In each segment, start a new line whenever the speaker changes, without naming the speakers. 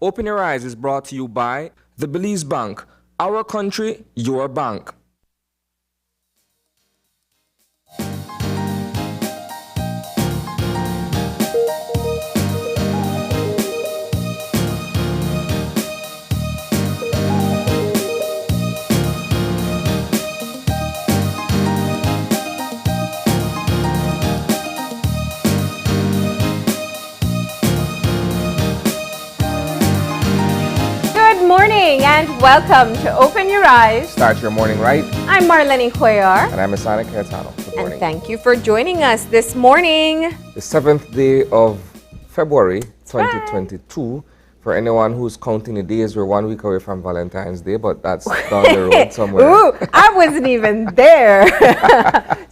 Open Your Eyes is brought to you by the Belize Bank. Our country, your bank.
Good morning and welcome to Open Your Eyes.
Start your morning right.
I'm Marlene Cuellar.
And I'm Asana Cayetano. Good morning.
And thank you for joining us this morning.
The 7th day of February 2022. For anyone who's counting the days, we're 1 week away from Valentine's Day, but that's down the road somewhere.
Ooh, I wasn't even there.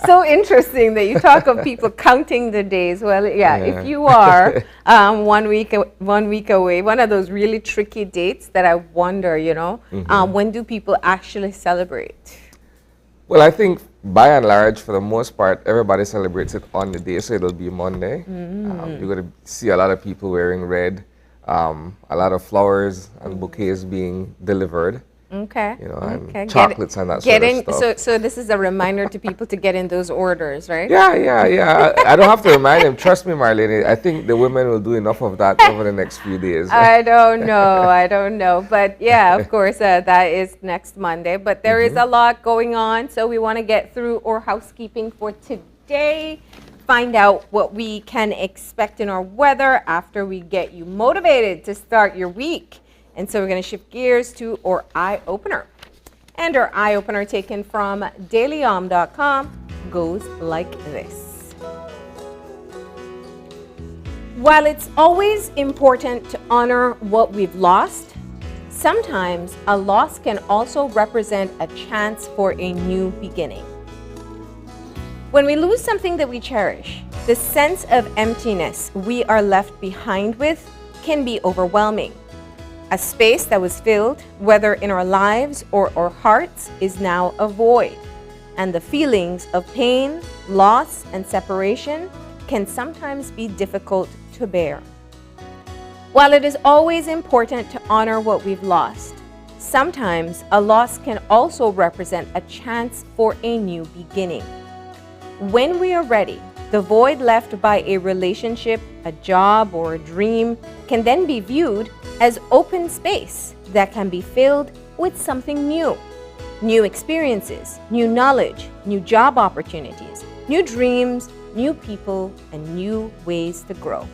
So interesting that you talk of people counting the days. Well, yeah. If you are 1 week away, one of those really tricky dates that I wonder, when do people actually celebrate?
Well, I think by and large, for the most part, everybody celebrates it on the day, so it'll be Monday. You're going to see a lot of people wearing red. A lot of flowers and bouquets being delivered.
Okay.
And chocolates and that sort of stuff.
So this is a reminder to people to get in those orders, right?
Yeah. I don't have to remind them. Trust me, Marlene. I think the women will do enough of that over the next few days.
I don't know. But yeah, of course, that is next Monday. But there is a lot going on. So we want to get through our housekeeping for today. Find out what we can expect in our weather after we get you motivated to start your week. And so we're going to shift gears to our eye opener. And our eye opener taken from dailyom.com goes like this. While it's always important to honor what we've lost, sometimes a loss can also represent a chance for a new beginning. When we lose something that we cherish, the sense of emptiness we are left behind with can be overwhelming. A space that was filled, whether in our lives or our hearts, is now a void, and the feelings of pain, loss, and separation can sometimes be difficult to bear. While it is always important to honor what we've lost, sometimes a loss can also represent a chance for a new beginning. When we are ready, the void left by a relationship, a job, or a dream can then be viewed as open space that can be filled with something new. New experiences, new knowledge, new job opportunities, new dreams, new people, and new ways to grow.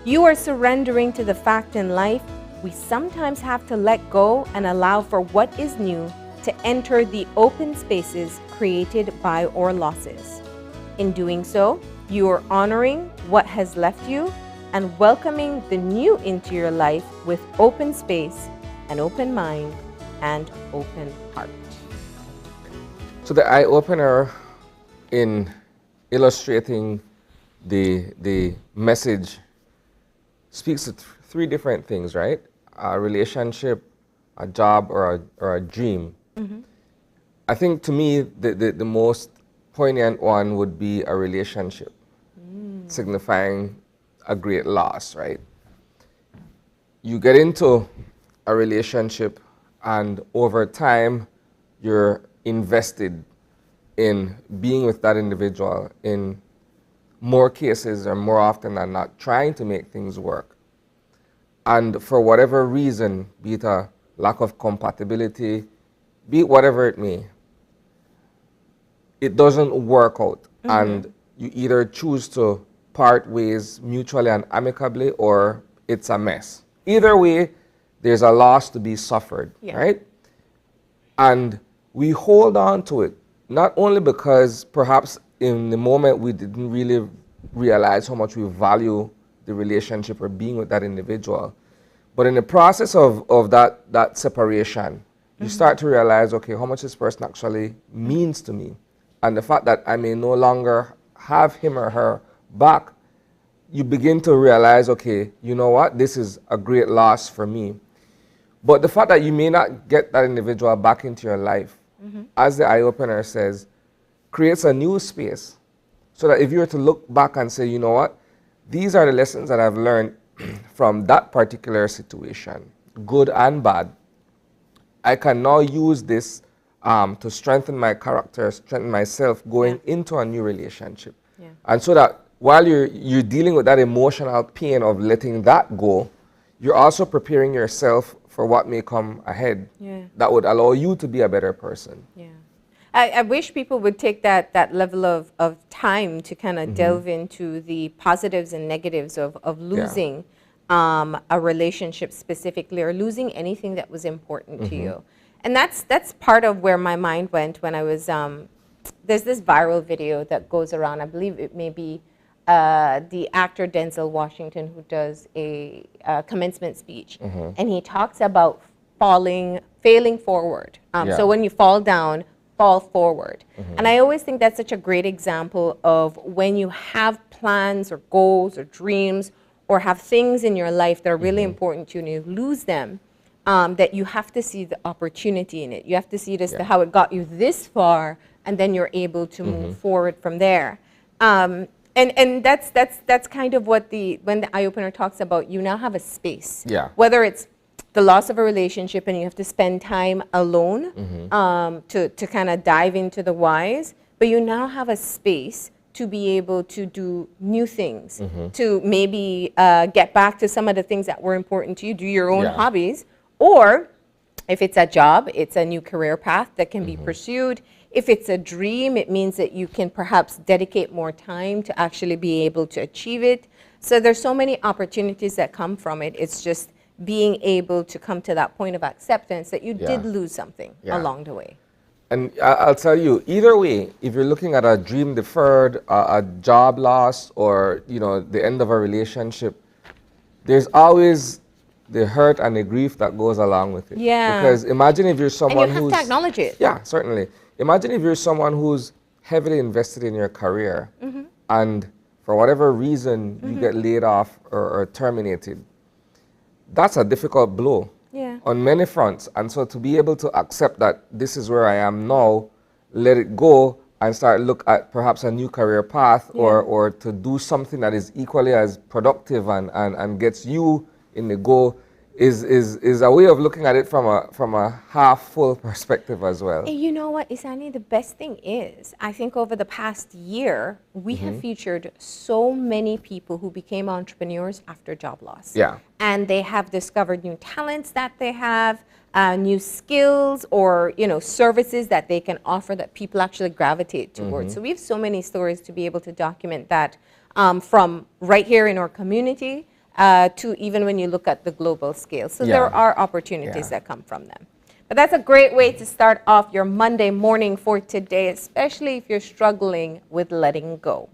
You are surrendering to the fact in life we sometimes have to let go and allow for what is new to enter the open spaces created by our losses. In doing so, you are honoring what has left you and welcoming the new into your life with open space, an open mind, and open heart.
So the eye opener in illustrating the message speaks to three different things, right? A relationship, a job, or a dream. I think to me, the most poignant one would be a relationship, signifying a great loss, right? You get into a relationship, and over time, you're invested in being with that individual, in more cases or more often than not, trying to make things work. And for whatever reason, be it a lack of compatibility, be it whatever it may, it doesn't work out. And you either choose to part ways mutually and amicably, or it's a mess. Either way, there's a loss to be suffered, right? And we hold on to it, not only because perhaps in the moment we didn't really realize how much we value the relationship or being with that individual, but in the process of that separation, you start to realize, okay, how much this person actually means to me. And the fact that I may no longer have him or her back, you begin to realize, okay, you know what, this is a great loss for me. But the fact that you may not get that individual back into your life, as the eye opener says, creates a new space. So that if you were to look back and say, you know what, these are the lessons that I've learned from that particular situation, good and bad, I can now use this to strengthen my character, strengthen myself going into a new relationship.
Yeah.
And so that while you're dealing with that emotional pain of letting that go, you're also preparing yourself for what may come ahead that would allow you to be a better person.
Yeah. I wish people would take that level of time to kind of delve into the positives and negatives of losing a relationship specifically, or losing anything that was important to you. And that's part of where my mind went when I was, there's this viral video that goes around, I believe it may be the actor Denzel Washington, who does a commencement speech. And he talks about failing forward. So when you fall down, fall forward. And I always think that's such a great example of when you have plans or goals or dreams or have things in your life that are really important to you and you lose them, that you have to see the opportunity in it. You have to see it as to how it got you this far, and then you're able to move forward from there. And that's kind of what when the eye opener talks about, you now have a space. Whether it's the loss of a relationship and you have to spend time alone to kind of dive into the whys, but you now have a space to be able to do new things, to maybe get back to some of the things that were important to you, do your own hobbies, or if it's a job, it's a new career path that can be pursued. If it's a dream, it means that you can perhaps dedicate more time to actually be able to achieve it. So there's so many opportunities that come from it. It's just being able to come to that point of acceptance that you did lose something along the way.
And I'll tell you, either way, if you're looking at a dream deferred, a job loss, or the end of a relationship, there's always the hurt and the grief that goes along with it. Because imagine if you're someone
and you have to acknowledge it.
Yeah, certainly. Imagine if you're someone who's heavily invested in your career, and for whatever reason you get laid off or terminated. That's a difficult blow on many fronts. And so to be able to accept that this is where I am now, let it go, and start look at perhaps a new career path, or to do something that is equally as productive and gets you in the goal, is a way of looking at it from a half full perspective as well.
And you know what, Isani, the best thing is, I think over the past year, we have featured so many people who became entrepreneurs after job loss. And they have discovered new talents that they have, new skills, or services that they can offer that people actually gravitate towards. So we have so many stories to be able to document that, from right here in our community, to even when you look at the global scale. So there are opportunities that come from them. But that's a great way to start off your Monday morning for today, especially if you're struggling with letting go.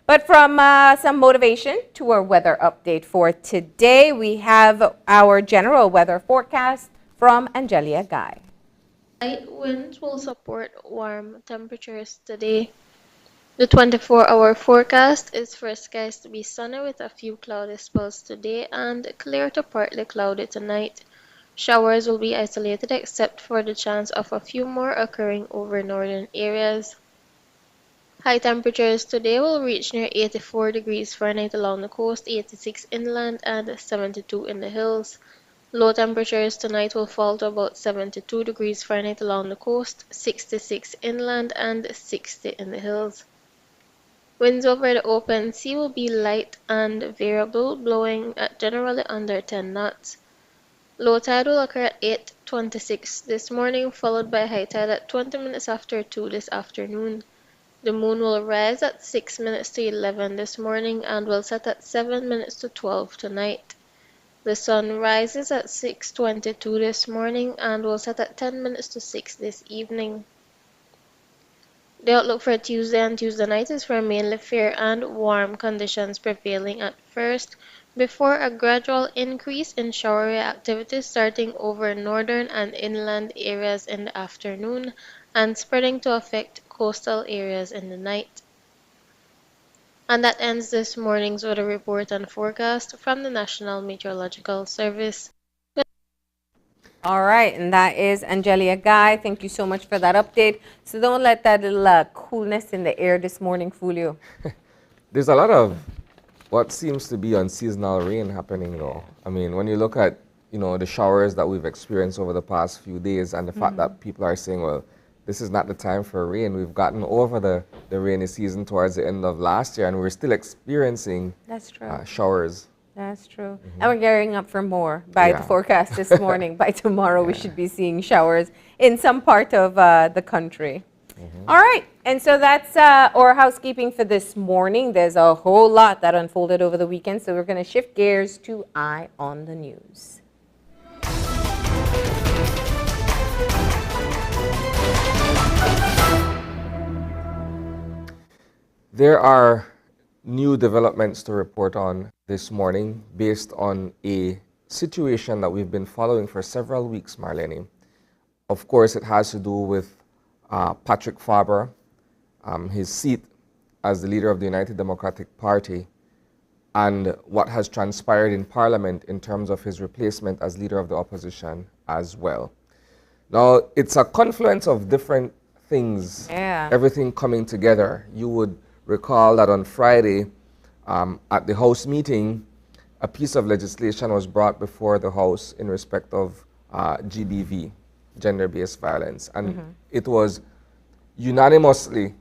But from some motivation to our weather update for today, we have our general weather forecast from Angelia Guy.
Light winds will support warm temperatures today. The 24-hour forecast is for skies to be sunny with a few cloudy spells today and clear to partly cloudy tonight. Showers will be isolated except for the chance of a few more occurring over northern areas. High temperatures today will reach near 84 degrees Fahrenheit along the coast, 86 inland, and 72 in the hills. Low temperatures tonight will fall to about 72 degrees Fahrenheit along the coast, 66 inland, and 60 in the hills. Winds over the open sea will be light and variable, blowing at generally under 10 knots. Low tide will occur at 8:26 this morning, followed by high tide at 20 minutes after 2 this afternoon. The moon will rise at 6 minutes to 11 this morning and will set at 7 minutes to 12 tonight. The sun rises at 6:22 this morning and will set at 10 minutes to 6 this evening. The outlook for Tuesday and Tuesday night is for mainly fair and warm conditions prevailing at first, before a gradual increase in showery activity starting over northern and inland areas in the afternoon and spreading to affect coastal areas in the night. And that ends this morning's weather report and forecast from the National Meteorological Service.
All right, and that is Angelia Guy. Thank you so much for that update. So don't let that little coolness in the air this morning fool you.
There's a lot of what seems to be unseasonal rain happening though. I mean, when you look at, the showers that we've experienced over the past few days and the fact that people are saying, well, this is not the time for rain. We've gotten over the rainy season towards the end of last year and we're still experiencing
That's true.
Showers.
That's true. And we're gearing up for more by the
Yeah.
forecast this morning. By tomorrow, we should be seeing showers in some part of the country. All right. And so that's our housekeeping for this morning. There's a whole lot that unfolded over the weekend. So we're going to shift gears to Eye on the News.
There are new developments to report on this morning based on a situation that we've been following for several weeks, Marlene. Of course, it has to do with Patrick Faber, his seat as the leader of the United Democratic Party, and what has transpired in Parliament in terms of his replacement as leader of the opposition as well. Now, it's a confluence of different things, everything coming together. You would recall that on Friday, at the House meeting, a piece of legislation was brought before the House in respect of GBV, gender-based violence. And it was unanimously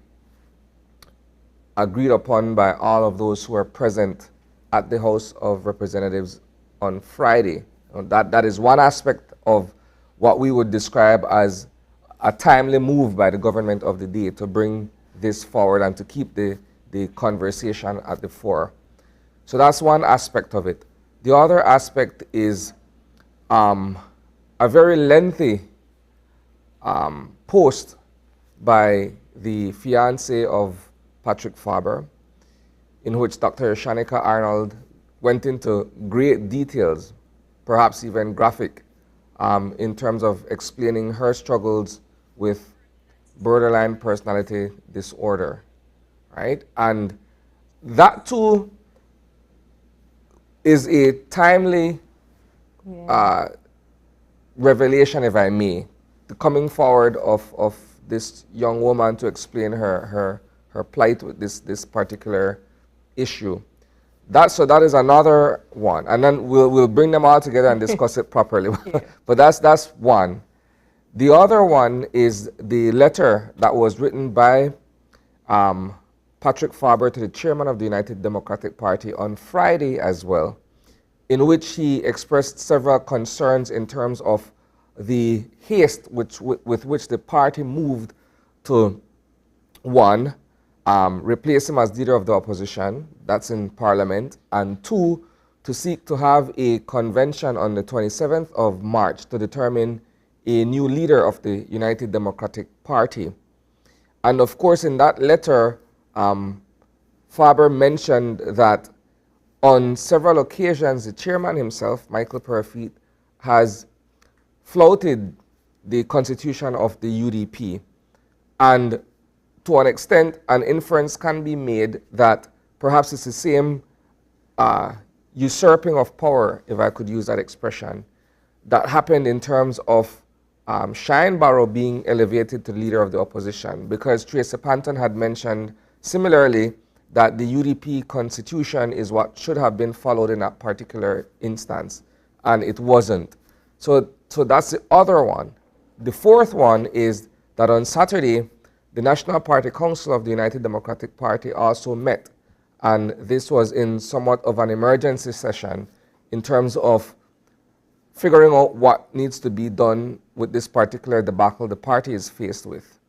agreed upon by all of those who were present at the House of Representatives on Friday. That is one aspect of what we would describe as a timely move by the government of the day to bring this forward and to keep the conversation at the fore. So that's one aspect of it. The other aspect is a very lengthy post by the fiancé of Patrick Faber, in which Dr. Shanika Arnold went into great details, perhaps even graphic, in terms of explaining her struggles with borderline personality disorder, right? And that too is a timely revelation, if I may, the coming forward of this young woman to explain her plight with this particular issue. So that is another one, and then we'll bring them all together and discuss it properly. But that's one. The other one is the letter that was written by Patrick Faber to the chairman of the United Democratic Party on Friday as well, in which he expressed several concerns in terms of the haste with which the party moved to, one, replace him as leader of the opposition, that's in Parliament, and two, to seek to have a convention on the 27th of March to determine a new leader of the United Democratic Party. And of course, in that letter, Faber mentioned that on several occasions, the chairman himself, Michael Perfit, has flouted the constitution of the UDP. And to an extent, an inference can be made that perhaps it's the same usurping of power, if I could use that expression, that happened in terms of Shine Barrow being elevated to leader of the opposition, because Tracy Panton had mentioned similarly that the UDP constitution is what should have been followed in that particular instance, and it wasn't. So that's the other one. The fourth one is that on Saturday, the National Party Council of the United Democratic Party also met, and this was in somewhat of an emergency session in terms of figuring out what needs to be done with this particular debacle the party is faced with.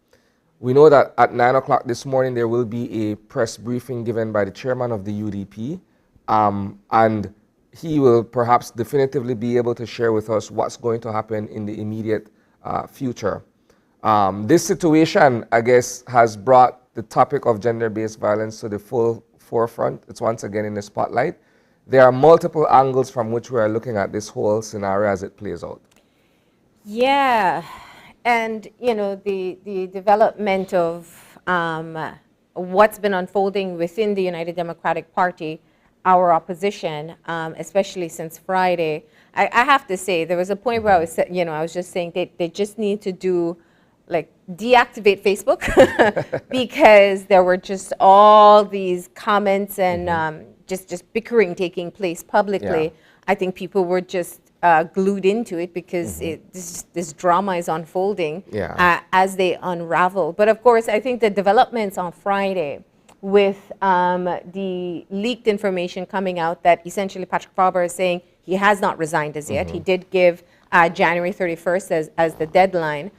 We know that at 9 o'clock this morning there will be a press briefing given by the chairman of the UDP, and he will perhaps definitively be able to share with us what's going to happen in the immediate future. This situation, I guess, has brought the topic of gender-based violence to the full forefront. It's once again in the spotlight. There are multiple angles from which we are looking at this whole scenario as it plays out.
Yeah, and the development of what's been unfolding within the United Democratic Party, our opposition, especially since Friday. I have to say, there was a point where I was just saying they just need to do like deactivate Facebook because there were just all these comments and just bickering taking place publicly.
Yeah.
I think people were just glued into it because this drama is unfolding
Yeah.
as they unravel. But of course, I think the developments on Friday with the leaked information coming out that essentially Patrick Faber is saying he has not resigned as yet. He did give January 31st as the deadline,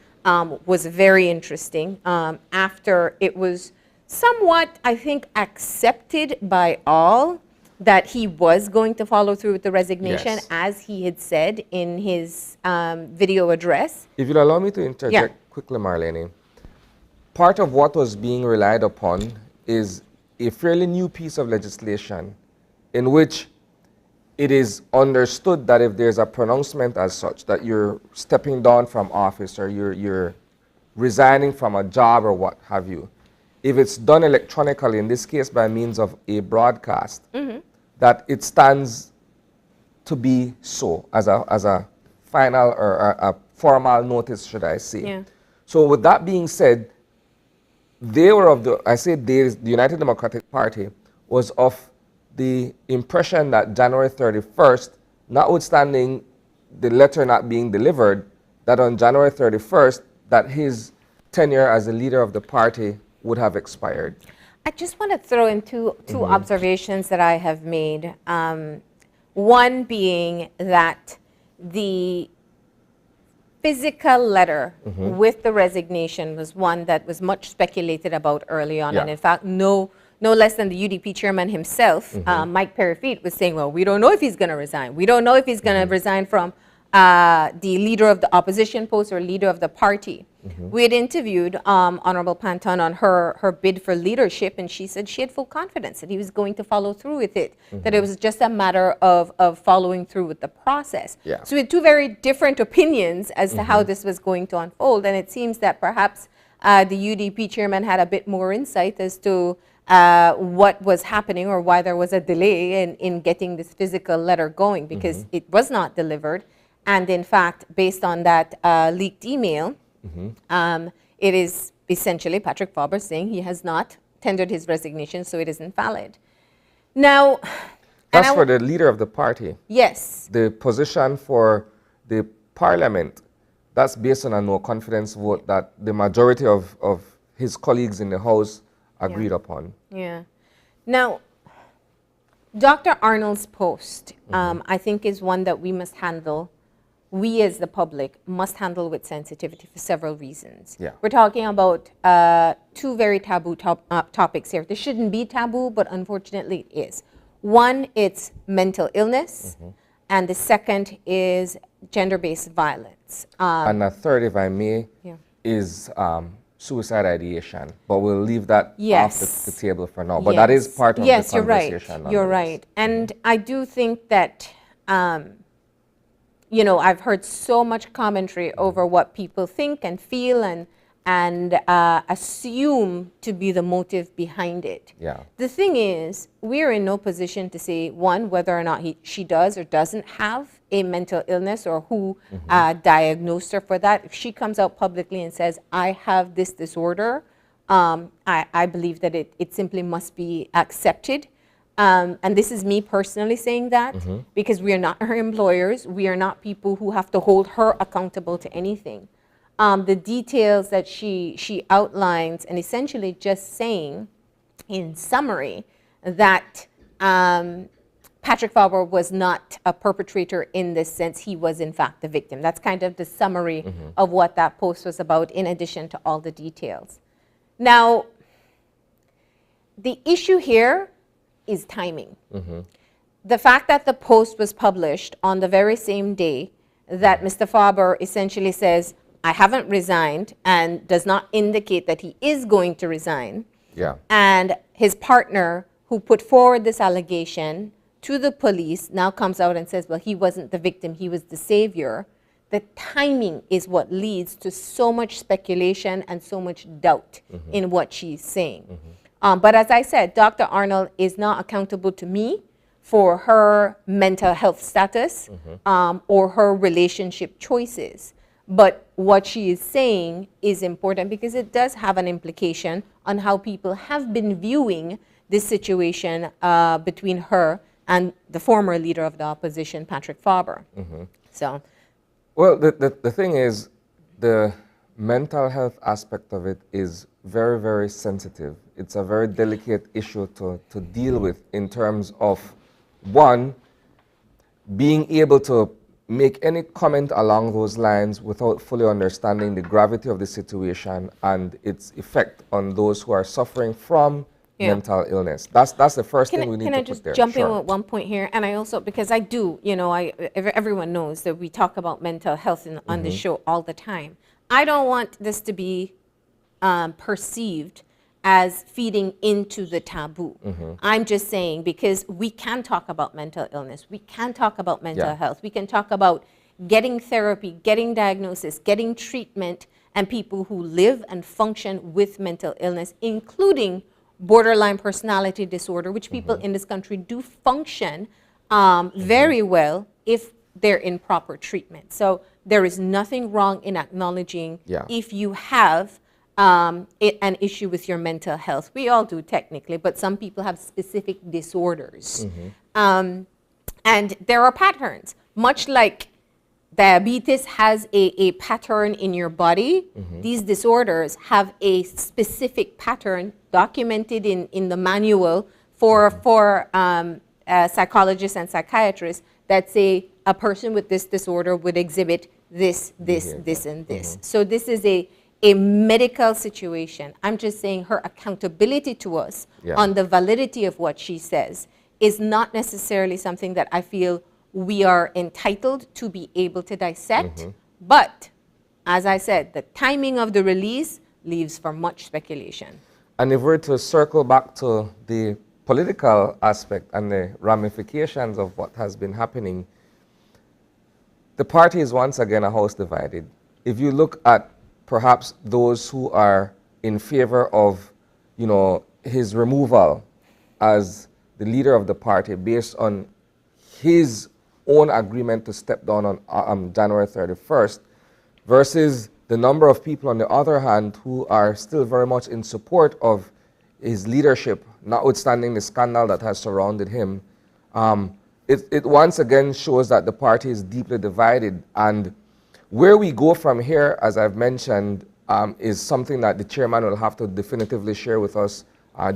was very interesting. After it was somewhat, I think, accepted by all that he was going to follow through with the resignation,
Yes.
as he had said in his video address.
If you'll allow me to interject quickly, Marlene, part of what was being relied upon is a fairly new piece of legislation in which it is understood that if there's a pronouncement as such, that you're stepping down from office or you're resigning from a job or what have you, if it's done electronically, in this case by means of a broadcast, that it stands to be so as a final or a formal notice, should I say.
Yeah.
So with that being said, they were of the, I say they, the United Democratic Party was of the impression that January 31st, notwithstanding the letter not being delivered, that on January 31st, that his tenure as the leader of the party would have expired.
I just want to throw in two observations that I have made. One being that the physical letter with the resignation was one that was much speculated about early on.
Yeah.
And in fact, no less than the UDP chairman himself, Mike Perry-Feet, was saying, well, we don't know if he's going to resign. We don't know if he's going to resign from the leader of the opposition post or leader of the party. We had interviewed Honorable Panton on her bid for leadership, and she said she had full confidence that he was going to follow through with it, that it was just a matter of following through with the process.
Yeah.
So we had two very different opinions as to how this was going to unfold, and it seems that perhaps the UDP chairman had a bit more insight as to what was happening or why there was a delay in getting this physical letter going, because it was not delivered. And in fact, based on that leaked email, it is essentially Patrick Faber saying he has not tendered his resignation, so it isn't valid. Now,
That's for the leader of the party.
yes,
The position for the parliament, that's based on a no confidence vote that the majority of his colleagues in the House agreed upon.
yeah. Now, Dr. Arnold's post, I think, is one that we must handle. We as the public must handle with sensitivity for several reasons.
Yeah.
We're talking about two very taboo topics here. This shouldn't be taboo, but unfortunately it is. One, it's mental illness, and the second is gender-based violence.
And a third, if I may,
Yeah.
is suicide ideation. But we'll leave that
Yes.
off the table for now. But that is part of the
Yes, you're right.
conversation.
You're
nonetheless.
right. And I do think that, you know, I've heard so much commentary over what people think and feel and assume to be the motive behind it.
Yeah.
The thing is, we're in no position to say, one, whether or not she does or doesn't have a mental illness or who diagnosed her for that. If she comes out publicly and says, I have this disorder, I believe that it simply must be accepted. And this is me personally saying that because we are not her employers. We are not people who have to hold her accountable to anything. The details that she outlines and essentially just saying in summary that Patrick Faber was not a perpetrator in this sense. He was in fact the victim. That's kind of the summary of what that post was about, in addition to all the details. Now, the issue here is timing. The fact that the post was published on the very same day that Mr. Faber essentially says, I haven't resigned, and does not indicate that he is going to resign.
Yeah.
And his partner, who put forward this allegation to the police, now comes out and says, well, he wasn't the victim, he was the savior. The timing is what leads to so much speculation and so much doubt in what she's saying. But as I said, Dr. Arnold is not accountable to me for her mental health status or her relationship choices. But what she is saying is important because it does have an implication on how people have been viewing this situation between her and the former leader of the opposition, Patrick Faber. So,
Well, the thing is, the mental health aspect of it is very, very sensitive. It's a very delicate issue to deal with in terms of, one, being able to make any comment along those lines without fully understanding the gravity of the situation and its effect on those who are suffering from mental illness. That's the first thing we need to put there.
Can I just jump in with one point here? And I also, because I do, everyone knows that we talk about mental health on the show all the time. I don't want this to be perceived as feeding into the taboo. I'm just saying, because we can talk about mental illness, we can talk about mental health, we can talk about getting therapy, getting diagnosis, getting treatment, and people who live and function with mental illness, including borderline personality disorder, which people in this country do function very well if they're in proper treatment. So there is nothing wrong in acknowledging if you have an issue with your mental health. We all do technically, but some people have specific disorders. And there are patterns, much like diabetes has a pattern in your body. These disorders have a specific pattern documented in the manual for psychologists and psychiatrists that say a person with this disorder would exhibit this, and this. So this is a medical situation. I'm just saying her accountability to us on the validity of what she says is not necessarily something that I feel we are entitled to be able to dissect. But as I said, the timing of the release leaves for much speculation.
And if we're to circle back to the political aspect and the ramifications of what has been happening, the party is once again a house divided. If you look at perhaps those who are in favor of, his removal as the leader of the party based on his own agreement to step down on January 31st, versus the number of people on the other hand who are still very much in support of his leadership, notwithstanding the scandal that has surrounded him, it once again shows that the party is deeply divided. And where we go from here, as I've mentioned, is something that the chairman will have to definitively share with us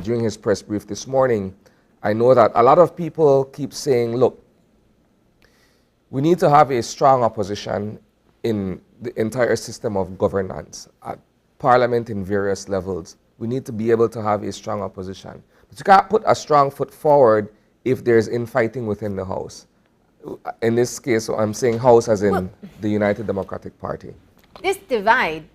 during his press brief this morning. I know that a lot of people keep saying, look, we need to have a strong opposition in the entire system of governance, at parliament in various levels. We need to be able to have a strong opposition. But you can't put a strong foot forward if there's infighting within the House. In this case, I'm saying House as in the United Democratic Party.
This divide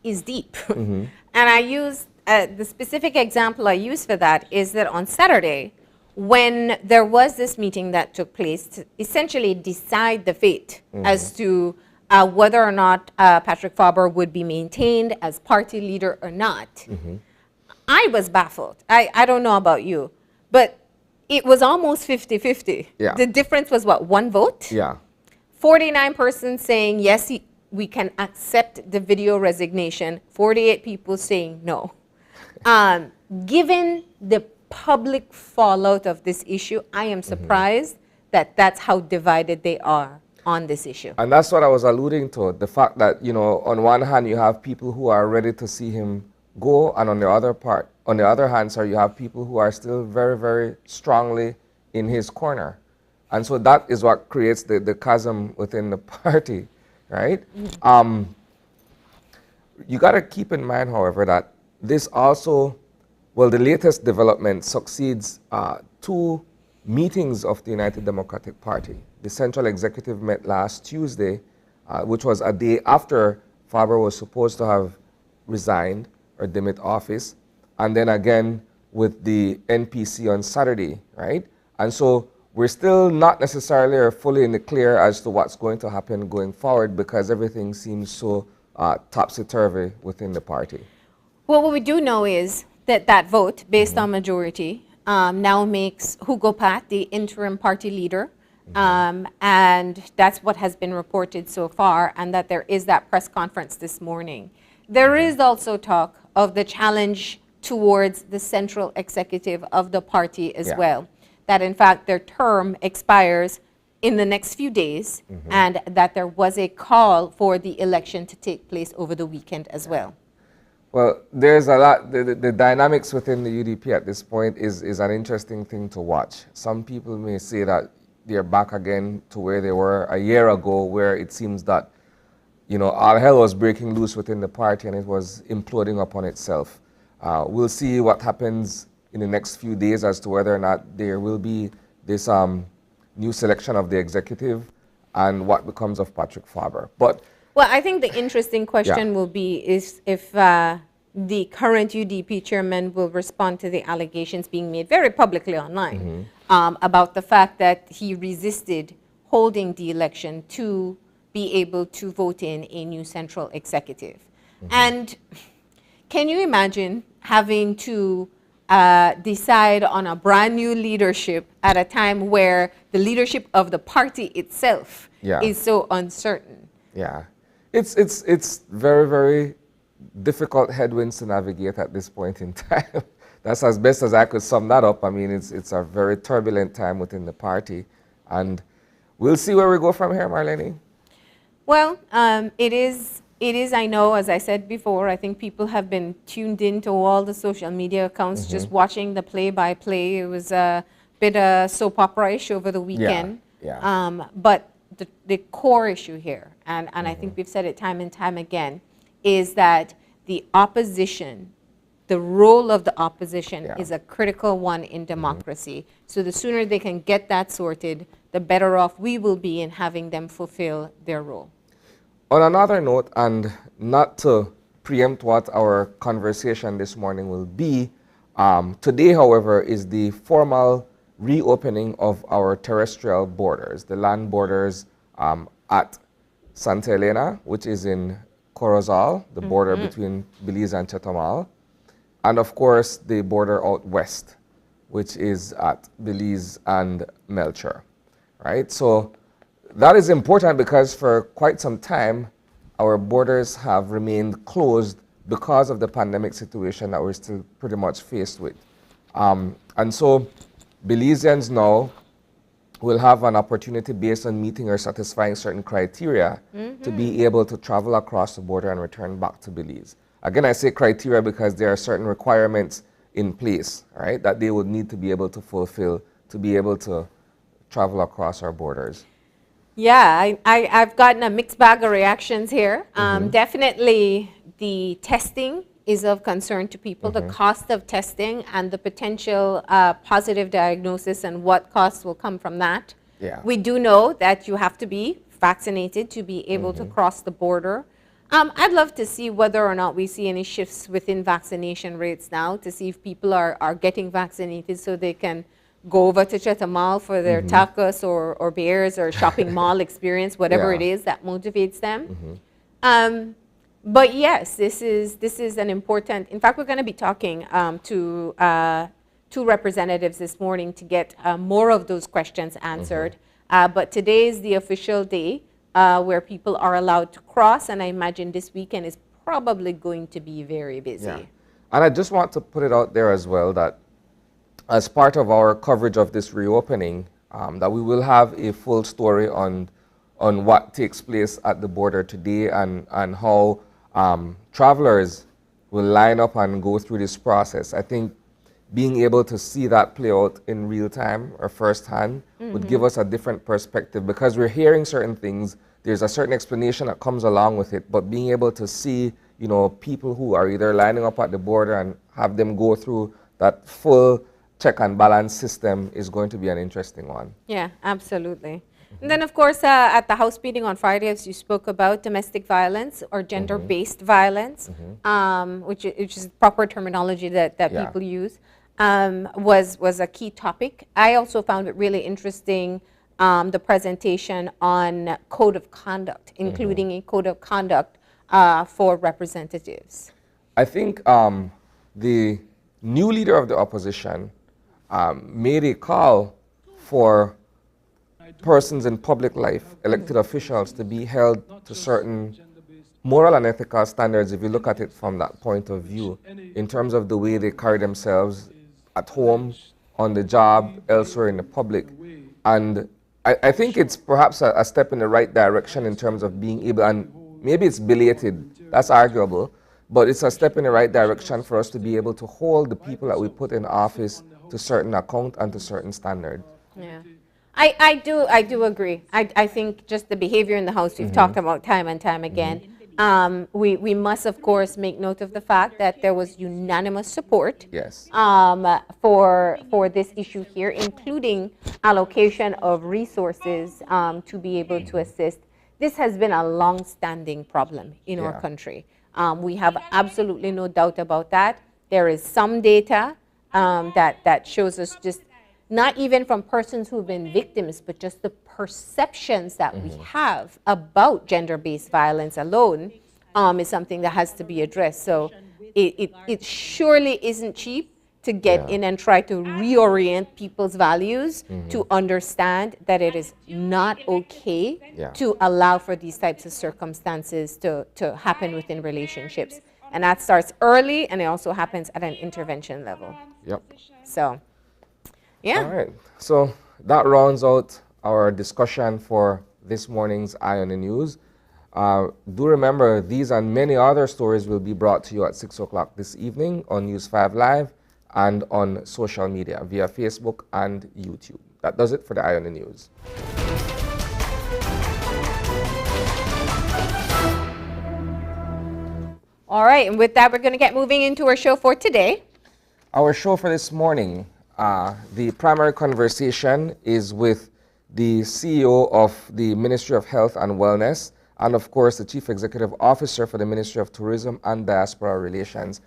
is deep. And I use, the specific example I use for that is that on Saturday, when there was this meeting that took place to essentially decide the fate as to whether or not Patrick Faber would be maintained as party leader or not, I was baffled. I don't know about you, but it was almost 50-50. The difference was what, one vote? 49 persons saying, yes, we can accept the video resignation. 48 people saying no. Given the public fallout of this issue, I am surprised that that's how divided they are on this issue.
And that's what I was alluding to, the fact that, on one hand, you have people who are ready to see him go, and on the other hand, sir, you have people who are still very, very strongly in his corner. And so that is what creates the chasm within the party, right? You got to keep in mind, however, that this also, the latest development succeeds two meetings of the United Democratic Party. The Central Executive met last Tuesday, which was a day after Faber was supposed to have resigned or demit office, and then again with the NPC on Saturday, right? And so we're still not necessarily fully in the clear as to what's going to happen going forward, because everything seems so topsy-turvy within the party.
Well, what we do know is that vote, based on majority, now makes Hugo Pat the interim party leader And that's what has been reported so far, and that there is that press conference this morning. There is also talk of the challenge towards the central executive of the party as well, that in fact their term expires in the next few days, and that there was a call for the election to take place over the weekend as well.
Well, there's a lot, the dynamics within the UDP at this point is an interesting thing to watch. Some people may say that they're back again to where they were a year ago, where it seems that, you know, all hell was breaking loose within the party and it was imploding upon itself. We'll see what happens in the next few days as to whether or not there will be this new selection of the executive and what becomes of Patrick Faber. But
well, I think the interesting question will be is if the current UDP chairman will respond to the allegations being made very publicly online about the fact that he resisted holding the election to be able to vote in a new central executive. And can you imagine having to decide on a brand new leadership at a time where the leadership of the party itself is so uncertain?
Yeah, it's very, very difficult headwinds to navigate at this point in time. That's as best as I could sum that up. I mean, it's a very turbulent time within the party, and we'll see where we go from here, Marlene.
Well, it is, I know, as I said before, I think people have been tuned into all the social media accounts, just watching the play-by-play. It was a bit soap opera-ish over the weekend. But the core issue here, and I think we've said it time and time again, is that the opposition, the role of the opposition is a critical one in democracy. So the sooner they can get that sorted, the better off we will be in having them fulfill their role.
On another note, and not to preempt what our conversation this morning will be, today, however, is the formal reopening of our terrestrial borders, the land borders at Santa Elena, which is in Corozal, the border between Belize and Chetumal, and of course the border out west, which is at Belize and Melchor, right? So that is important because for quite some time, our borders have remained closed because of the pandemic situation that we're still pretty much faced with. And so Belizeans now will have an opportunity based on meeting or satisfying certain criteria to be able to travel across the border and return back to Belize. Again, I say criteria because there are certain requirements in place, right, that they would need to be able to fulfill to be able to travel across our borders.
Yeah, I've gotten a mixed bag of reactions here. Definitely the testing is of concern to people, the cost of testing and the potential positive diagnosis and what costs will come from that. We do know that you have to be vaccinated to be able to cross the border. I'd love to see whether or not we see any shifts within vaccination rates now, to see if people are getting vaccinated so they can go over to Chetumal for their tacos or beers or shopping mall experience, whatever it is that motivates them. But yes, this is an important, in fact, we're going to be talking to two representatives this morning to get more of those questions answered. But today is the official day where people are allowed to cross, and I imagine this weekend is probably going to be very busy.
And I just want to put it out there as well that as part of our coverage of this reopening, that we will have a full story on what takes place at the border today and how travelers will line up and go through this process. I think being able to see that play out in real time or firsthand would give us a different perspective, because we're hearing certain things, there's a certain explanation that comes along with it, but being able to see, you know, people who are either lining up at the border and have them go through that full check and balance system is going to be an interesting one.
Yeah, absolutely. And then, of course, at the House meeting on Friday, as you spoke about, domestic violence or gender-based violence, which is proper terminology that people use, was a key topic. I also found it really interesting, the presentation on code of conduct, including a code of conduct for representatives.
I think the new leader of the opposition made a call for persons in public life, elected officials, to be held to certain moral and ethical standards, if you look at it from that point of view, in terms of the way they carry themselves at home, on the job, elsewhere in the public. And I think it's perhaps a step in the right direction in terms of being able, and maybe it's belated, that's arguable, but it's a step in the right direction for us to be able to hold the people that we put in office to certain account and to certain standards.
Yeah. I do agree. I think just the behavior in the House we've talked about time and time again. We must, of course, make note of the fact that there was unanimous support
Yes.
for this issue here, including allocation of resources to be able to assist. This has been a long-standing problem in our
Yeah.
country. We have absolutely no doubt about that. There is some data that shows us just not even from persons who've been victims, but just the perceptions that we have about gender-based violence alone is something that has to be addressed. So it surely isn't cheap to get in and try to reorient people's values to understand that it is not okay to allow for these types of circumstances to happen within relationships. And that starts early, and it also happens at an intervention level.
Yep.
So, yeah.
All right. So that rounds out our discussion for this morning's Eye on the News. Do remember, these and many other stories will be brought to you at 6 o'clock this evening on News 5 Live and on social media via Facebook and YouTube. That does it for the Eye on the News.
All right, and with that, we're going to get moving into our show for today.
Our show for this morning, the primary conversation is with the CEO of the Ministry of Health and Wellness, and of course the Chief Executive Officer for the Ministry of Tourism and Diaspora Relations.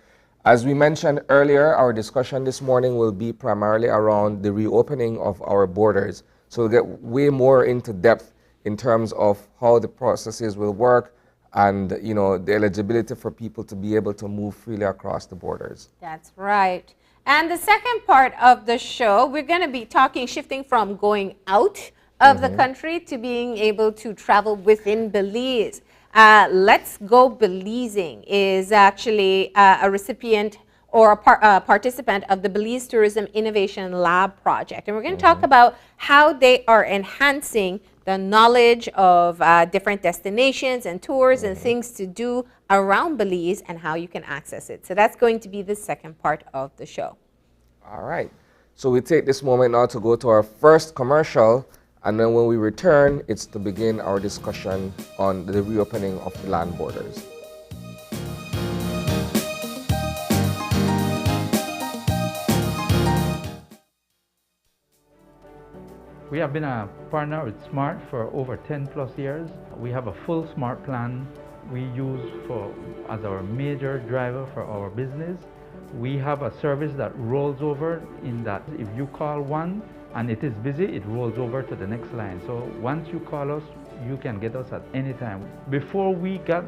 As we mentioned earlier, our discussion this morning will be primarily around the reopening of our borders. So we'll get way more into depth in terms of how the processes will work and, you know, the eligibility for people to be able to move freely across the borders.
That's right. And the second part of the show, we're going to be shifting from going out of the country to being able to travel within Belize. Let's Go Belizeing is actually a recipient or a participant of the Belize Tourism Innovation Lab project. And we're going to talk about how they are enhancing the knowledge of different destinations and tours and things to do around Belize and how you can access it. So that's going to be the second part of the show.
All right. So we take this moment now to go to our first commercial, and then when we return, it's to begin our discussion on the reopening of the land borders.
We have been a partner with Smart for over 10 plus years. We have a full Smart plan we use as our major driver for our business. We have a service that rolls over in that if you call one and it is busy, it rolls over to the next line. So once you call us, you can get us at any time. Before we got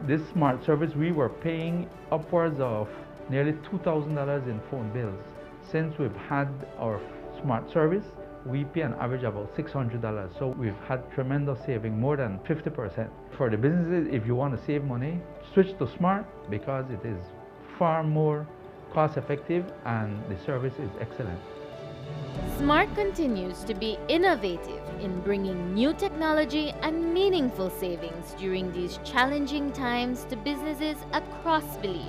this Smart service, we were paying upwards of nearly $2,000 in phone bills. Since we've had our Smart service, we pay an average of about $600. So we've had tremendous saving, more than 50%. For the businesses, if you want to save money, switch to Smart because it is far more cost effective and the service is excellent.
Smart continues to be innovative in bringing new technology and meaningful savings during these challenging times to businesses across Belize.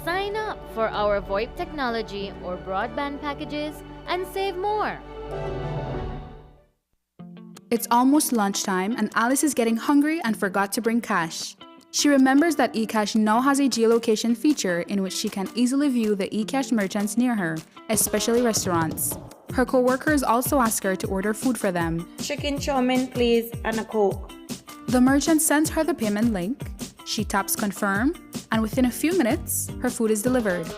Sign up for our VoIP technology or broadband packages and save more.
It's almost lunchtime and Alice is getting hungry and forgot to bring cash. She remembers that eCash now has a geolocation feature in which she can easily view the eCash merchants near her, especially restaurants. Her co-workers also ask her to order food for them.
Chicken chow mein, please, and a Coke.
The merchant sends her the payment link. She taps confirm, and within a few minutes, her food is delivered.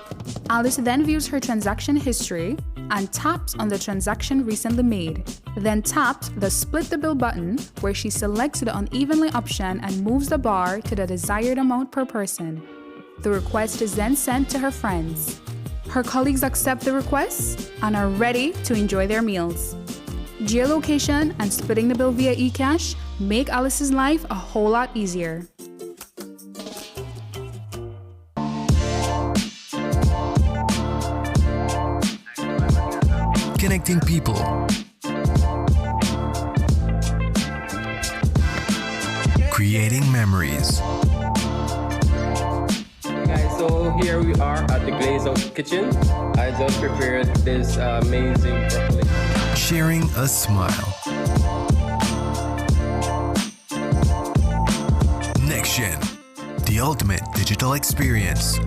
Alice then views her transaction history and taps on the transaction recently made. Then taps the split the bill button where she selects the unevenly option and moves the bar to the desired amount per person. The request is then sent to her friends. Her colleagues accept the request and are ready to enjoy their meals. Geolocation and splitting the bill via eCash make Alice's life a whole lot easier.
Connecting people. Creating memories.
Hey guys, so here we are at the Glaze Out Kitchen. I just prepared this amazing broccoli.
Sharing a smile. NextGen, the ultimate digital experience.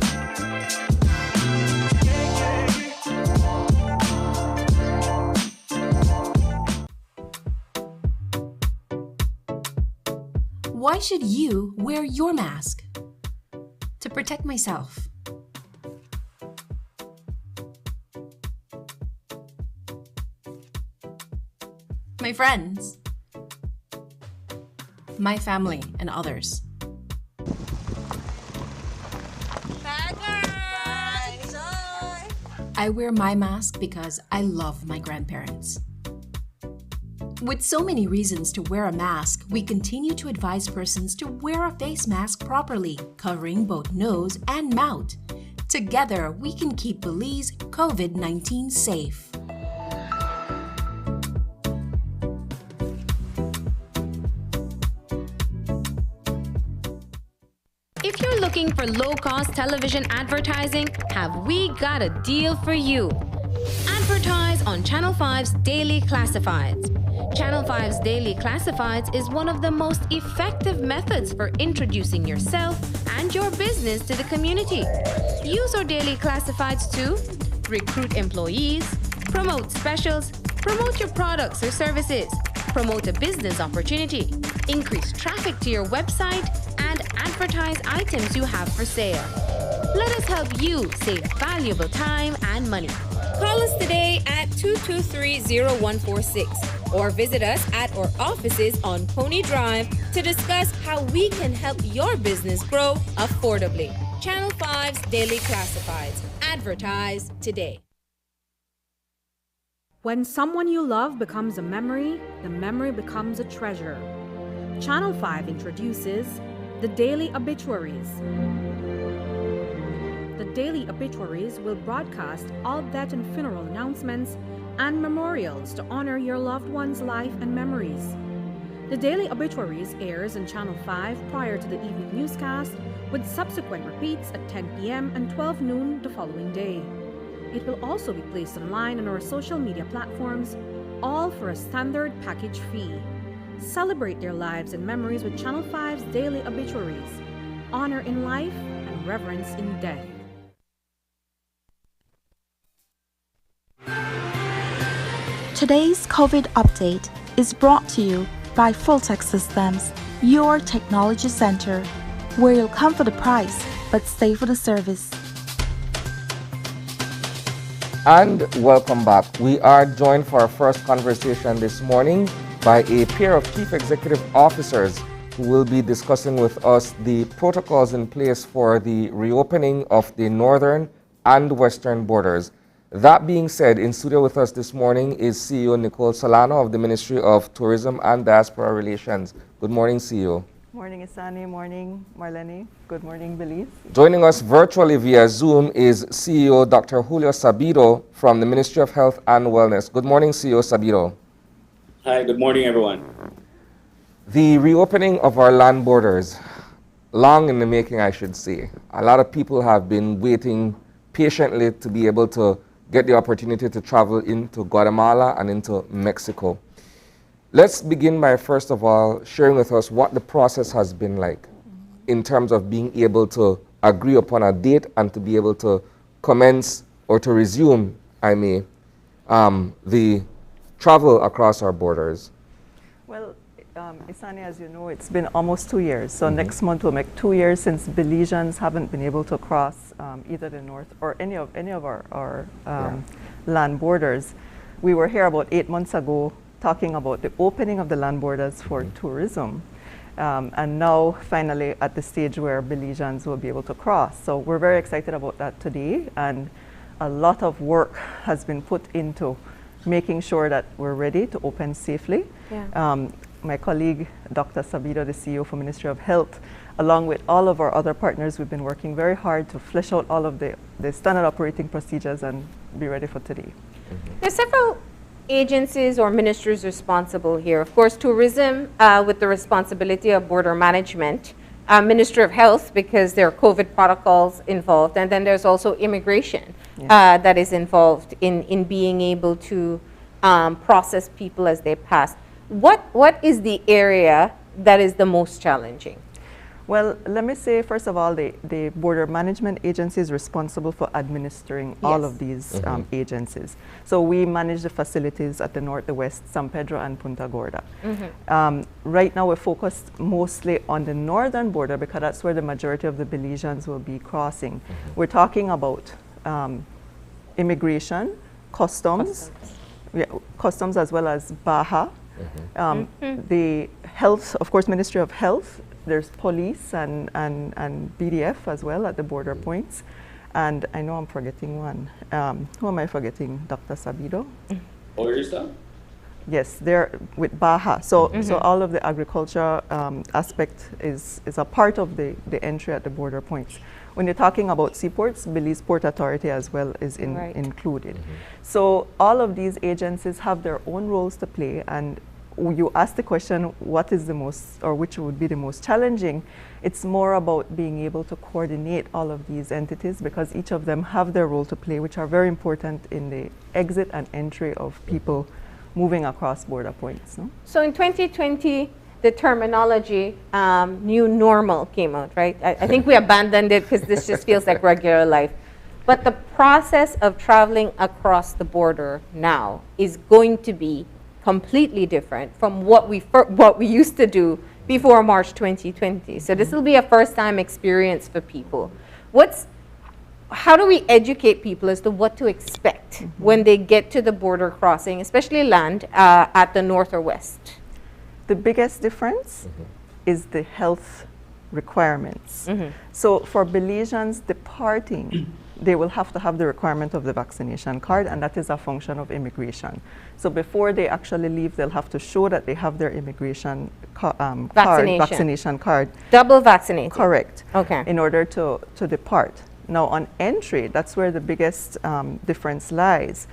Why should you wear your mask? To protect myself. My friends. My family and others. I wear my mask because I love my grandparents. With so many reasons to wear a mask, we continue to advise persons to wear a face mask properly, covering both nose and mouth. Together, we can keep Belize COVID-19 safe.
If you're looking for low-cost television advertising, have we got a deal for you? Advertise on Channel 5's Daily Classifieds. Channel 5's Daily Classifieds is one of the most effective methods for introducing yourself and your business to the community. Use our Daily Classifieds to recruit employees, promote specials, promote your products or services, promote a business opportunity, increase traffic to your website, and advertise items you have for sale. Let us help you save valuable time and money.
Call us today at 223-0146 or visit us at our offices on Pony Drive to discuss how we can help your business grow affordably. Channel 5's Daily Classifieds. Advertise today.
When someone you love becomes a memory, the memory becomes a treasure. Channel 5 introduces the Daily Obituaries. The Daily Obituaries will broadcast all death and funeral announcements and memorials to honor your loved one's life and memories. The Daily Obituaries airs on Channel 5 prior to the evening newscast, with subsequent repeats at 10 p.m. and 12 noon the following day. It will also be placed online on our social media platforms, all for a standard package fee. Celebrate their lives and memories with Channel 5's Daily Obituaries. Honor in life and reverence in death.
Today's COVID update is brought to you by Fulltech Systems, your technology center, where you'll come for the price but stay for the service.
And welcome back. We are joined for our first conversation this morning by a pair of chief executive officers who will be discussing with us the protocols in place for the reopening of the northern and western borders. That being said, in studio with us this morning is CEO Nicole Solano of the Ministry of Tourism and Diaspora Relations. Good morning, CEO.
Morning, Isani. Morning, Marlene. Good morning, Belize.
Joining us virtually via Zoom is CEO Dr. Julio Sabido from the Ministry of Health and Wellness. Good morning, CEO Sabido.
Hi, good morning, everyone.
The reopening of our land borders, long in the making, I should say. A lot of people have been waiting patiently to be able to get the opportunity to travel into Guatemala and into Mexico. Let's begin by, first of all, sharing with us what the process has been like in terms of being able to agree upon a date and to be able to commence or to resume, the travel across our borders.
Well, Isani, as you know, it's been almost 2 years. So next month will make 2 years since Belizeans haven't been able to cross either the north or any of our land borders. We were here about 8 months ago talking about the opening of the land borders for tourism. And now finally at the stage where Belizeans will be able to cross. So we're very excited about that today, and a lot of work has been put into making sure that we're ready to open safely.
Yeah.
My colleague, Dr. Sabido, the CEO for Ministry of Health, along with all of our other partners, we've been working very hard to flesh out all of the standard operating procedures and be ready for today.
There's several agencies or ministries responsible here. Of course, tourism with the responsibility of border management, Ministry of Health because there are COVID protocols involved, and then there's also immigration that is involved in being able to process people as they pass. What is the area that is the most challenging?
Well, let me say, first of all, the Border Management Agency is responsible for administering all of these agencies. So we manage the facilities at the north, the west, San Pedro and Punta Gorda. Right now we're focused mostly on the northern border because that's where the majority of the Belizeans will be crossing. We're talking about immigration, customs as well as BAHA. The health, of course, Ministry of Health. There's police and BDF as well at the border points. And I know I'm forgetting one. Who am I forgetting? Dr. Sabido?
OIRSA?
Yes, they're with BAHA. So all of the agriculture aspect is a part of the entry at the border points. When you're talking about seaports, Belize Port Authority as well is included. So all of these agencies have their own roles to play, and you ask the question, what is the most, or which would be the most challenging? It's more about being able to coordinate all of these entities because each of them have their role to play, which are very important in the exit and entry of people moving across border points. No?
So in 2020, the terminology new normal came out, right? I think we abandoned it because this just feels like regular life. But the process of traveling across the border now is going to be completely different from what we used to do before March 2020. So this will be a first-time experience for people. How do we educate people as to what to expect when they get to the border crossing, especially land at the north or west?
The biggest difference is the health requirements. So for Belizeans departing, they will have to have the requirement of the vaccination card, and that is a function of immigration. So before they actually leave, they'll have to show that they have their immigration vaccination card.
Double vaccinated?
Correct.
Okay.
In order to depart. Now on entry, that's where the biggest difference lies.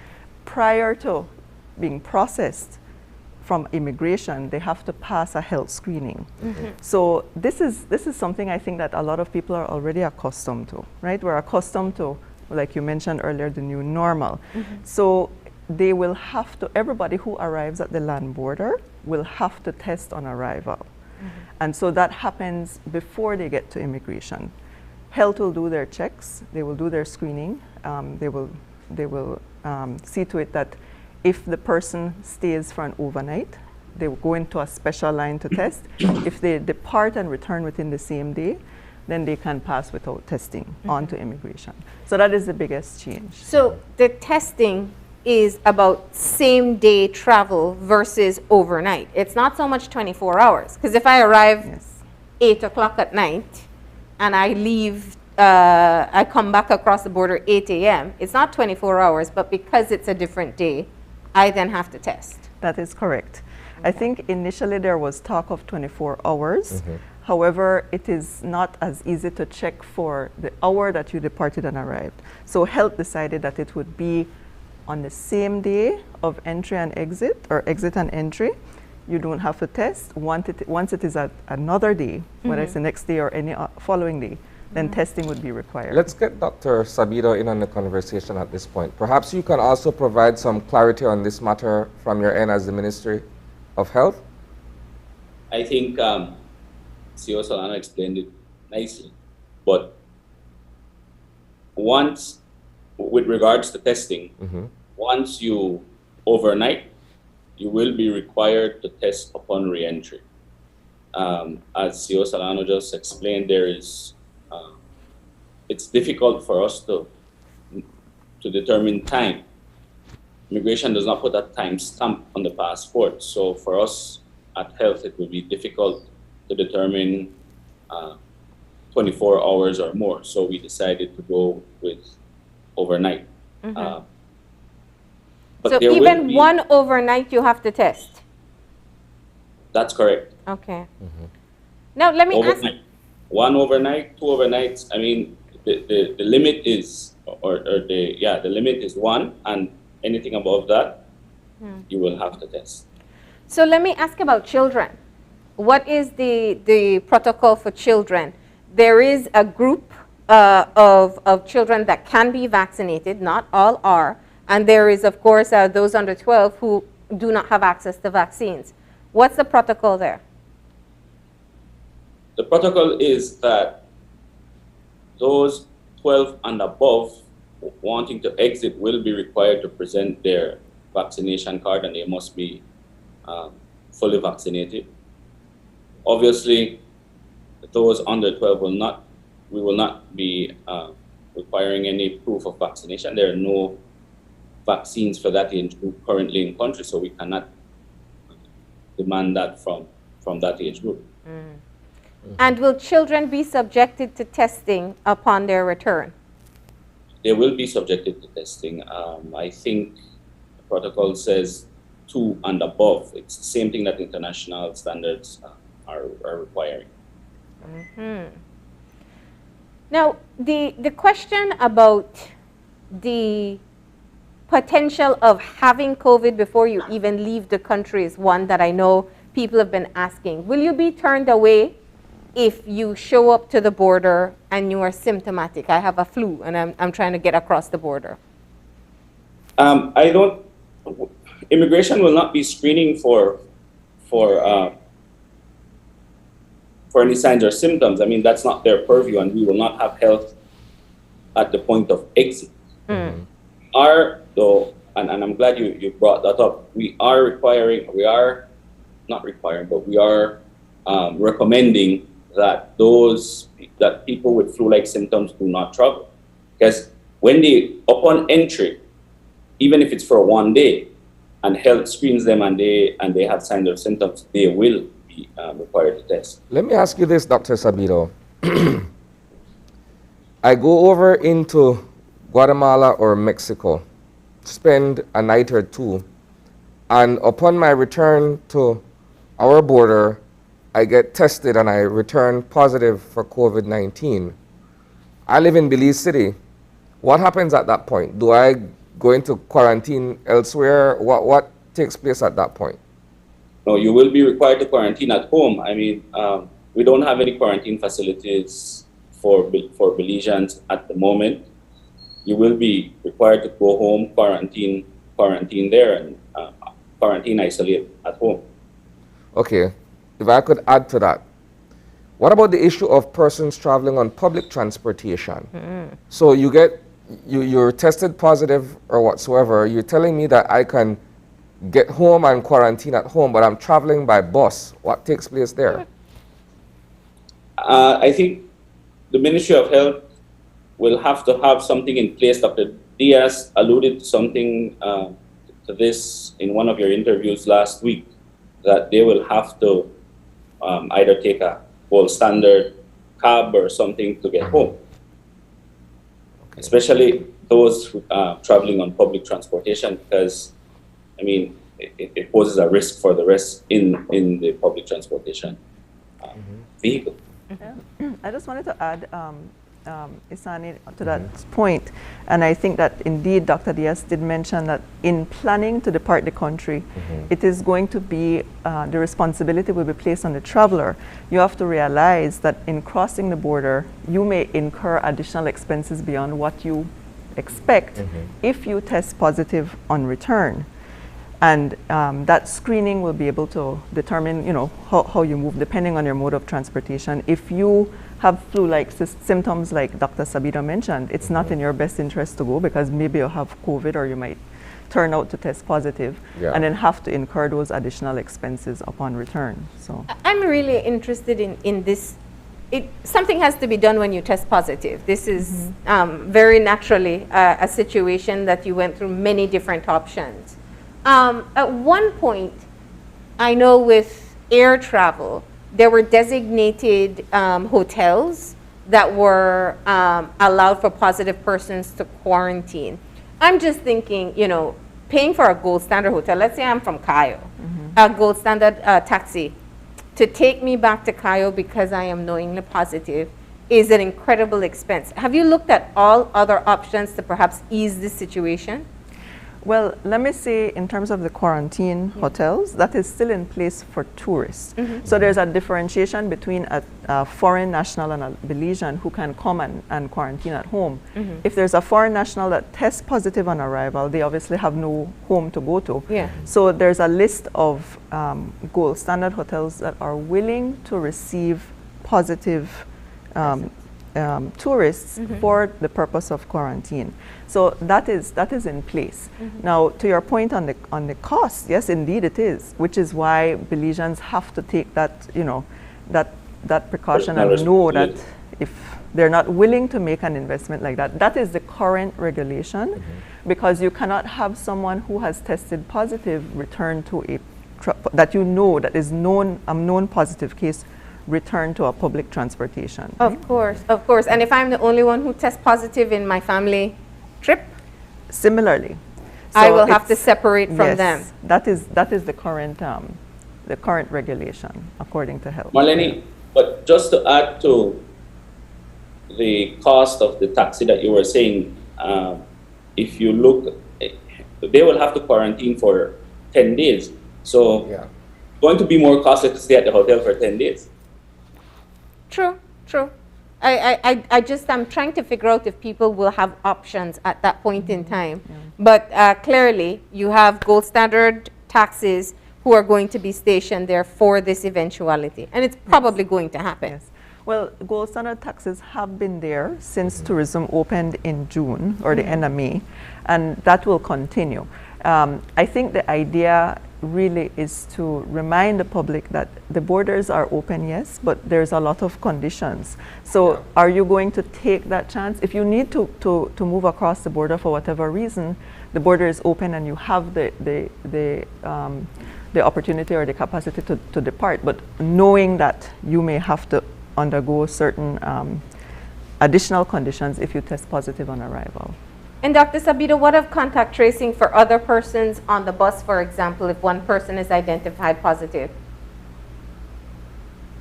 Prior to being processed from immigration, they have to pass a health screening. So this is something I think that a lot of people are already accustomed to, right? We're accustomed to, like you mentioned earlier, the new normal. So they will have to, everybody who arrives at the land border will have to test on arrival. And so that happens before they get to immigration. Health will do their checks, they will do their screening, they will see to it that if the person stays for an overnight, they will go into a special line to test. If they depart and return within the same day, then they can pass without testing on to immigration. So that is the biggest change.
So the testing is about same day travel versus overnight. It's not so much 24 hours. Because if I arrive 8 o'clock at night and I leave, I come back across the border 8 a.m., it's not 24 hours, but because it's a different day, I then have to test.
That is correct. I think initially there was talk of 24 hours. However, it is not as easy to check for the hour that you departed and arrived. So health decided that it would be on the same day of entry and exit, or exit and entry. You don't have to test. Once it is at another day, whether it's the next day or any following day, then testing would be required.
Let's get Dr. Sabido in on the conversation at this point. Perhaps you can also provide some clarity on this matter from your end as the Ministry of Health.
I think CEO Solano explained it nicely, but once, with regards to testing, once you overnight, you will be required to test upon re-entry. As CEO Solano just explained, there is it's difficult for us to determine time. Immigration does not put a time stamp on the passport. So for us at Health, it will be difficult to determine 24 hours or more. So we decided to go with overnight. But
So
there will
even
be-
one overnight you have to test?
That's correct.
Okay. Now let me ask,
Overnight. One overnight, two overnights. I mean, the limit is, the limit is one, and anything above that, you will have to test.
so let me ask about children. What is the protocol for children? There is a group of children that can be vaccinated, not all are, and there is, of course, those under 12 who do not have access to vaccines. What's the protocol there?
The protocol is that those 12 and above wanting to exit will be required to present their vaccination card, and they must be fully vaccinated. Obviously, those under 12 we will not be requiring any proof of vaccination. There are no vaccines for that age group currently in country, so we cannot demand that from that age group.
And will children be subjected to testing upon their return?
They will be subjected to testing. I think the protocol says 2 and above. It's the same thing that international standards are requiring.
Now, the question about the potential of having COVID before you even leave the country is one that I know people have been asking. Will you be turned away if you show up to the border and you are symptomatic? I have a flu and I'm trying to get across the border.
Immigration will not be screening for any signs or symptoms. I mean, that's not their purview, and we will not have health at the point of exit. Though, and I'm glad you brought that up, we are recommending that people with flu-like symptoms do not travel. Because upon entry, even if it's for one day, and health screens them and they have signs or symptoms, they will be required to test.
Let me ask you this, Dr. Sabido. I go over into Guatemala or Mexico, spend a night or two, and upon my return to our border, I get tested and I return positive for COVID-19. I live in Belize City. What happens at that point? Do I go into quarantine elsewhere? What takes place at that point?
No, you will be required to quarantine at home. I mean, we don't have any quarantine facilities for Belizeans at the moment. You will be required to go home, quarantine there, and quarantine isolate at home.
Okay, if I could add to that, what about the issue of persons traveling on public transportation? So you're tested positive or whatsoever, you're telling me that I can get home and quarantine at home, but I'm traveling by bus. What takes place there?
I think the Ministry of Health will have to have something in place. Dr. Diaz alluded to something to this in one of your interviews last week, that they will have to either take a gold standard cab or something to get home. Okay. Especially those traveling on public transportation, because I mean, it poses a risk for the rest in the public transportation vehicle.
I just wanted to add, Isani, to that point, and I think that indeed Dr. Diaz did mention that in planning to depart the country, it is going to be, the responsibility will be placed on the traveler. You have to realize that in crossing the border, you may incur additional expenses beyond what you expect if you test positive on return. And that screening will be able to determine, how you move depending on your mode of transportation. If you have flu-like symptoms like Dr. Sabido mentioned, it's not in your best interest to go, because maybe you'll have COVID or you might turn out to test positive and then have to incur those additional expenses upon return. So
I'm really interested in this. Something has to be done when you test positive. This is very naturally a situation that you went through many different options. At one point, I know with air travel, there were designated hotels that were allowed for positive persons to quarantine. I'm just thinking, paying for a gold standard hotel, let's say I'm from Cayo, a gold standard taxi, to take me back to Cayo because I am knowingly positive is an incredible expense. Have you looked at all other options to perhaps ease this situation?
Well, let me say in terms of the quarantine hotels, that is still in place for tourists. So there's a differentiation between a foreign national and a Belizean who can come and quarantine at home. If there's a foreign national that tests positive on arrival, they obviously have no home to go to. So there's a list of gold standard hotels that are willing to receive positive tourists for the purpose of quarantine. So that is in place. Now, to your point on the cost, yes, indeed it is, which is why Belizeans have to take that, you know, that precaution and know that if they're not willing to make an investment like that, that is the current regulation, because you cannot have someone who has tested positive return to that you know that is known a known positive case return to a public transportation.
Of course, of course. And if I'm the only one who tests positive in my family trip?
Similarly.
I will have to separate from them.
That is the current regulation according to health.
Marlene, but just to add to the cost of the taxi that you were saying, if you look, they will have to quarantine for 10 days. So going to be more costly to stay at the hotel for 10 days.
True, true. I'm trying to figure out if people will have options at that point in time. But clearly, you have gold standard taxis who are going to be stationed there for this eventuality. And it's probably going to happen.
Well, gold standard taxis have been there since tourism opened in June or the end of May, and that will continue. I think the idea really is to remind the public that the borders are open, yes, but there's a lot of conditions. So are you going to take that chance? If you need to move across the border for whatever reason, the border is open and you have the opportunity or the capacity to depart, but knowing that you may have to undergo certain additional conditions if you test positive on arrival.
And Dr. Sabido, what of contact tracing for other persons on the bus, for example, if one person is identified positive?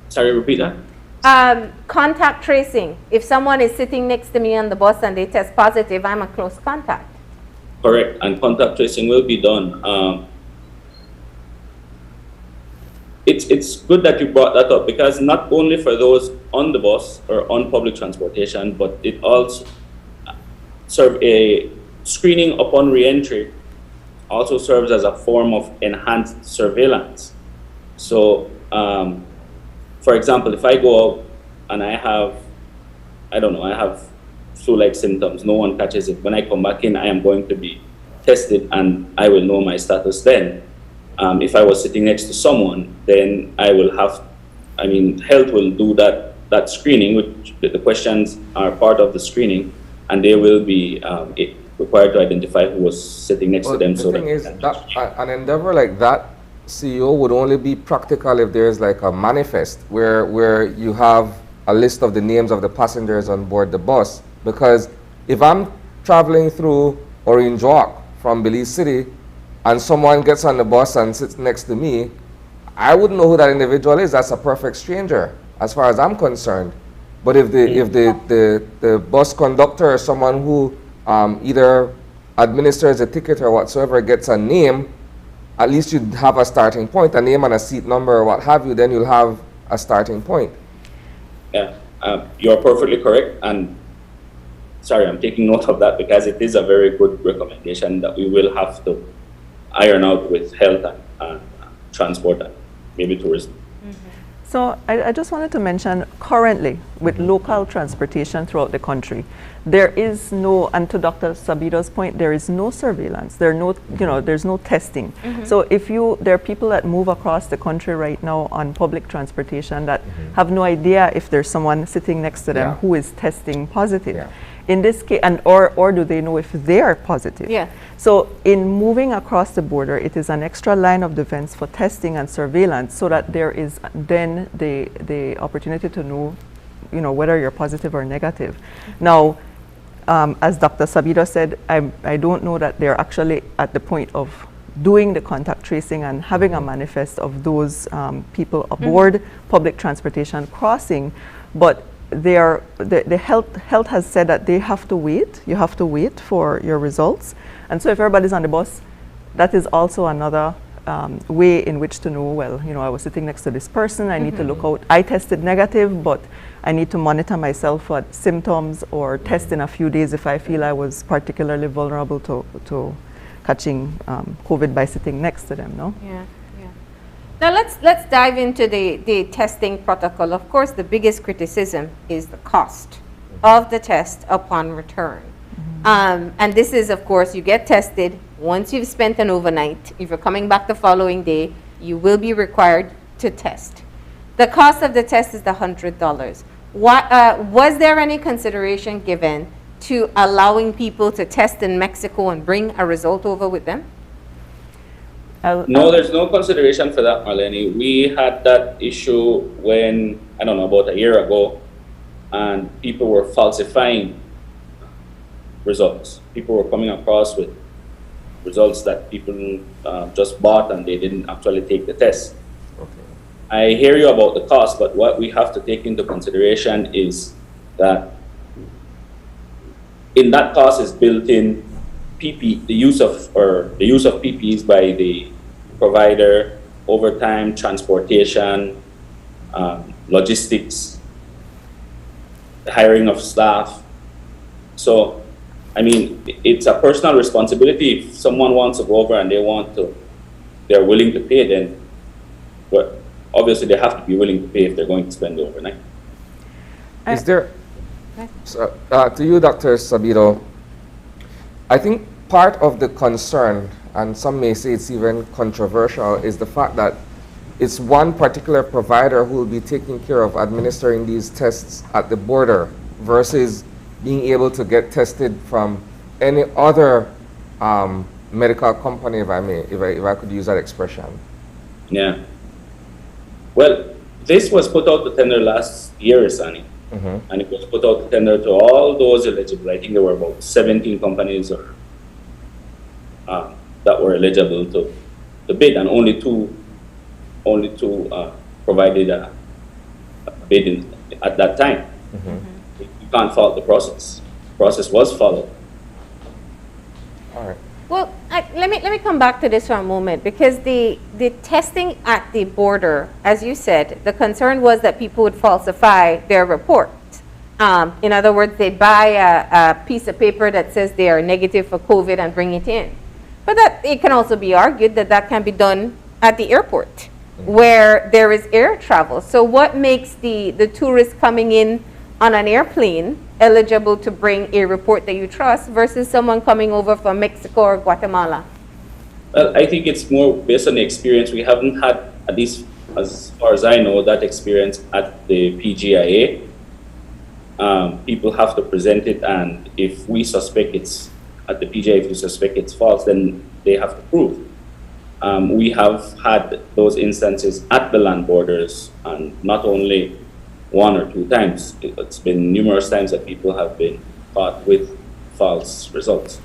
Sorry, repeat that.
Contact tracing. If someone is sitting next to me on the bus and they test positive, I'm a close contact.
Correct, and contact tracing will be done. It's good that you brought that up, because not only for those on the bus or on public transportation, but it also serve a screening upon re-entry also serves as a form of enhanced surveillance. So, for example, if I go out and I have flu-like symptoms, no one catches it. When I come back in, I am going to be tested and I will know my status then. If I was sitting next to someone, then I will have, health will do that screening, which the questions are part of the screening, and they will be required to identify who was sitting next to them.
The thing is that an endeavor like that, CEO, would only be practical if there's like a manifest where you have a list of the names of the passengers on board the bus. Because if I'm traveling through Orange Walk from Belize City and someone gets on the bus and sits next to me, I wouldn't know who that individual is. That's a perfect stranger as far as I'm concerned. But if the bus conductor or someone who either administers a ticket or whatsoever gets a name, at least you'd have a starting point, a name and a seat number or what have you, then you'll have a starting point.
Yeah, you're perfectly correct. And sorry, I'm taking note of that because it is a very good recommendation that we will have to iron out with health and transport and maybe tourism.
So I just wanted to mention, currently with local transportation throughout the country, there is no, and to Dr. Sabido's point, there is no surveillance. There's no testing. So there are people that move across the country right now on public transportation that have no idea if there's someone sitting next to them who is testing positive. In this case, or do they know if they are positive? So in moving across the border, it is an extra line of defense for testing and surveillance, so that there is then the opportunity to know, whether you're positive or negative. Now, as Dr. Sabido said, I don't know that they're actually at the point of doing the contact tracing and having a manifest of those people aboard public transportation crossing, but the health has said that they have to wait. You have to wait for your results, and so if everybody's on the bus, that is also another way in which to know, well, you know, I was sitting next to this person, I need to look out. I tested negative, but I need to monitor myself for symptoms or test in a few days if I feel I was particularly vulnerable to catching COVID by sitting next to them, no?
Yeah, yeah. Now let's dive into the testing protocol. Of course, the biggest criticism is the cost of the test upon return. And this is, of course, you get tested. Once you've spent an overnight, if you're coming back the following day, you will be required to test. The cost of the test is the $100. Was there any consideration given to allowing people to test in Mexico and bring a result over with them?
No, there's no consideration for that, Marlene. We had that issue when, I don't know, about a year ago, and people were falsifying results. People were coming across with results that people just bought and they didn't actually take the test. I hear you about the cost, but what we have to take into consideration is that in that cost is built in the use of PPEs by the provider, overtime, transportation, logistics, the hiring of staff. So, I mean, it's a personal responsibility. If someone wants to go over and they're willing to pay, then, but obviously they have to be willing to pay if they're going to spend the overnight.
Is there, to you, Dr. Sabido, I think part of the concern, and some may say it's even controversial, is the fact that it's one particular provider who will be taking care of administering these tests at the border versus being able to get tested from any other medical company, if I could use that expression.
Yeah. Well, this was put out to tender last year, Sani. And it was put out to tender to all those eligible. I think there were about 17 companies that were eligible to bid, and only two provided a bid at that time. You can't fault the process. The process was followed.
All right.
Well, let me come back to this for a moment, because the testing at the border, as you said, the concern was that people would falsify their report. In other words, they'd buy a piece of paper that says they are negative for COVID and bring it in. But that it can also be argued that can be done at the airport, where there is air travel. So what makes the tourists coming in on an airplane eligible to bring a report that you trust versus someone coming over from Mexico or Guatemala?
Well, I think it's more based on the experience. We haven't had, at least as far as I know, that experience at the PGIA. People have to present it, and if we suspect it's at the PGIA, if we suspect it's false, then they have to prove. We have had those instances at the land borders, and not only one or two times. It's been numerous times that people have been caught with false results.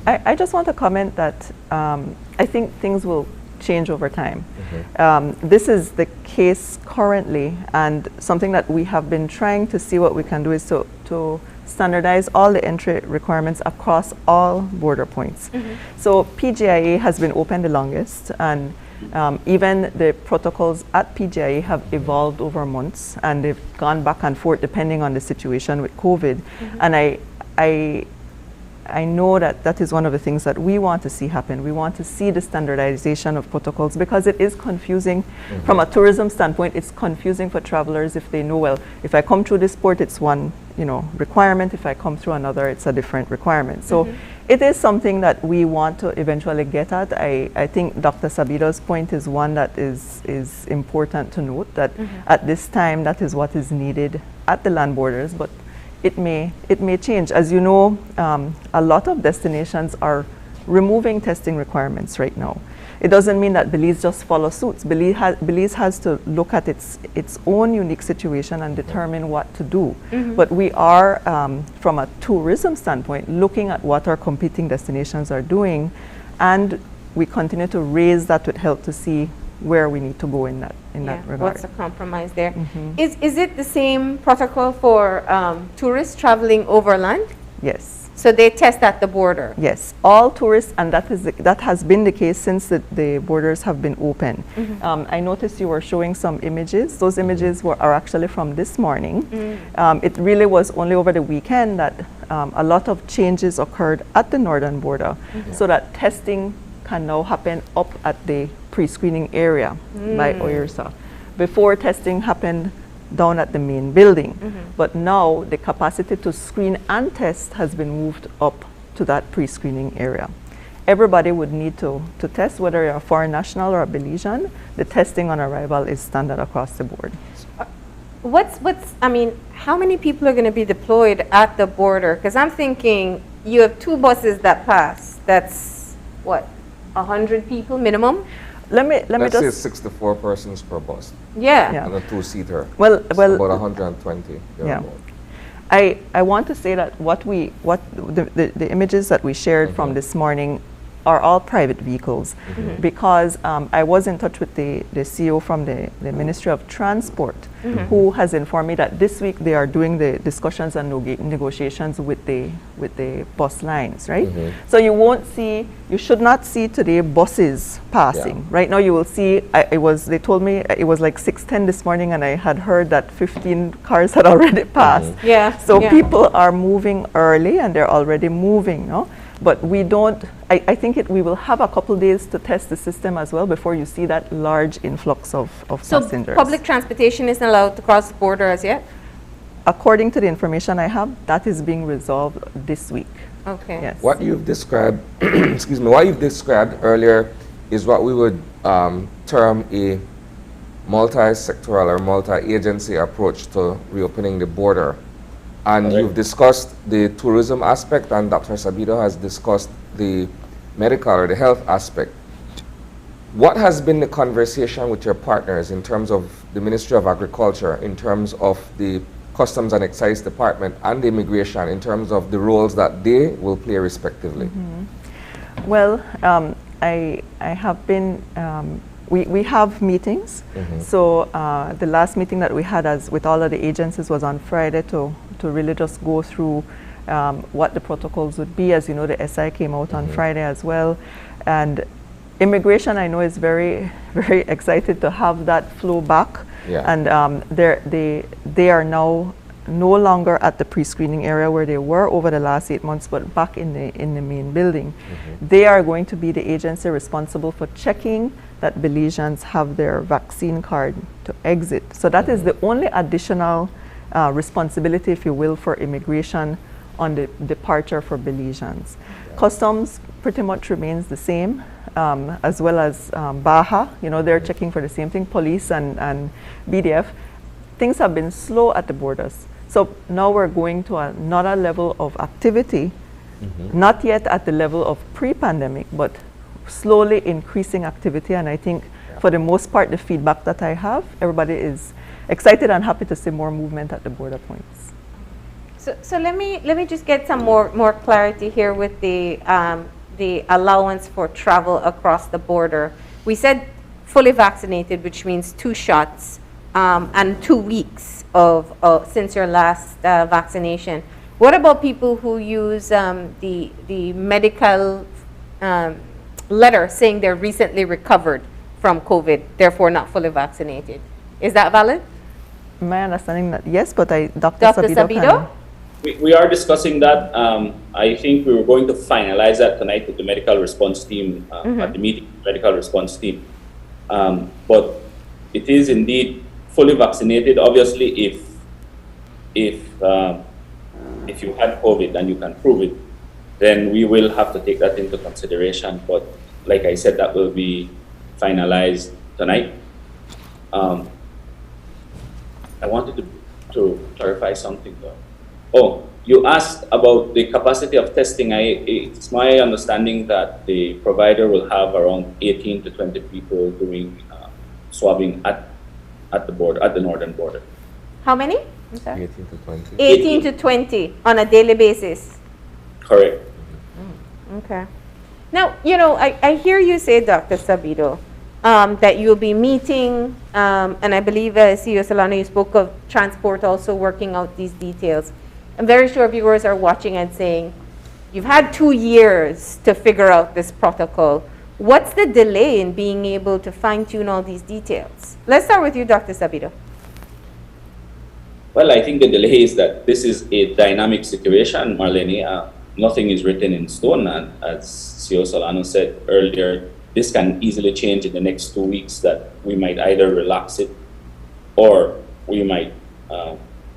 I just want to comment that I think things will change over time. This is the case currently, and something that we have been trying to see what we can do is to standardize all the entry requirements across all border points. So PGIA has been open the longest, and even the protocols at PGIA have evolved over months, and they've gone back and forth depending on the situation with COVID. And I know that is one of the things that we want to see happen. We want to see the standardization of protocols, because it is confusing from a tourism standpoint. It's confusing for travelers if they know, well, if I come through this port, it's one requirement. If I come through another, it's a different requirement. So it is something that we want to eventually get at. I think Dr. Sabido's point is one that is important to note, that at this time, that is what is needed at the land borders, but it may change. As you know, a lot of destinations are removing testing requirements right now. it doesn't mean that Belize just follows suit. Belize has to look at its own unique situation and determine what to do. But we are, from a tourism standpoint, looking at what our competing destinations are doing, and we continue to raise that with help to see where we need to go in that regard.
What's the compromise there? Is it the same protocol for tourists traveling overland?
Yes.
So they test at the border?
Yes, all tourists, and that has been the case since the borders have been open. I noticed you were showing some images. Those images are actually from this morning. It really was only over the weekend that a lot of changes occurred at the northern border, so that testing can now happen up at the pre-screening area by OIRSA. Before, testing happened down at the main building. But now the capacity to screen and test has been moved up to that pre-screening area. Everybody would need to test, whether you're a foreign national or a Belizean. The testing on arrival is standard across the board.
How many people are going to be deployed at the border? Because I'm thinking you have 2 buses that pass. That's what, 100 people minimum?
Let's say 64 persons per bus.
Yeah.
And a 2-seater.
Well,
about 120.
Yeah. I want to say that the images that we shared from this morning are all private vehicles, because I was in touch with the CEO from the Ministry of Transport, who has informed me that this week they are doing the discussions and negotiations with the bus lines, right? So you should not see today buses passing. Right now you will see, they told me it was like 6:10 this morning, and I had heard that 15 cars had already passed. So people are moving early, and they're already moving, no? But we don't, I think we will have a couple days to test the system as well before you see that large influx of passengers.
So public transportation isn't allowed to cross the border as yet?
According to the information I have, that is being resolved this week.
Okay.
Yes.
What you've described, excuse me, what you've described earlier is what we would term a multi-sectoral or multi-agency approach to reopening the border. And you've discussed the tourism aspect, and Dr. Sabido has discussed the medical or the health aspect. What has been the conversation with your partners in terms of the Ministry of Agriculture, in terms of the Customs and Excise Department and the Immigration, in terms of the roles that they will play respectively?
Well, I have been, we have meetings. So the last meeting that we had with all of the agencies was on Friday to really just go through what the protocols would be. As you know, the SI came out on Friday as well. And Immigration, I know, is very, very excited to have that flow back. And they are now no longer at the pre-screening area where they were over the last 8 months, but back in the main building. They are going to be the agency responsible for checking that Belizeans have their vaccine card to exit. So that is the only additional responsibility, if you will, for Immigration on the departure for Belizeans. Customs pretty much remains the same, as well as Baja. You know, they're checking for the same thing, police and BDF. Things have been slow at the borders. So now we're going to another level of activity, not yet at the level of pre-pandemic, but slowly increasing activity. And I think for the most part, the feedback that I have, everybody is excited and happy to see more movement at the border points.
So let me just get some more clarity here with the allowance for travel across the border. We said fully vaccinated, which means 2 shots and 2 weeks of since your last vaccination. What about people who use the medical letter saying they're recently recovered from COVID, therefore not fully vaccinated? Is that valid?
My understanding that yes, but Dr.
Sabido?
We are discussing that. I think we were going to finalize that tonight with the medical response team at the meeting, medical response team. But it is indeed fully vaccinated. Obviously, if you had COVID and you can prove it, then we will have to take that into consideration. But like I said, that will be finalized tonight. I wanted to clarify something though. Oh, You asked about the capacity of testing. It's my understanding that the provider will have around 18 to 20 people doing swabbing at the border, at the northern border.
How many?
18 to 20.
18 to 20 on a daily basis.
Correct.
Okay. Now, you know, I hear you say, Dr. Sabido, that you'll be meeting, and I believe, CEO Solano, you spoke of transport also working out these details. I'm very sure viewers are watching and saying, you've had 2 years to figure out this protocol. What's the delay in being able to fine-tune all these details? Let's start with you, Dr. Sabido.
Well, I think the delay is that this is a dynamic situation, Marlene. Nothing is written in stone, and as CEO Solano said earlier, this can easily change in the next 2 weeks, that we might either relax it or we might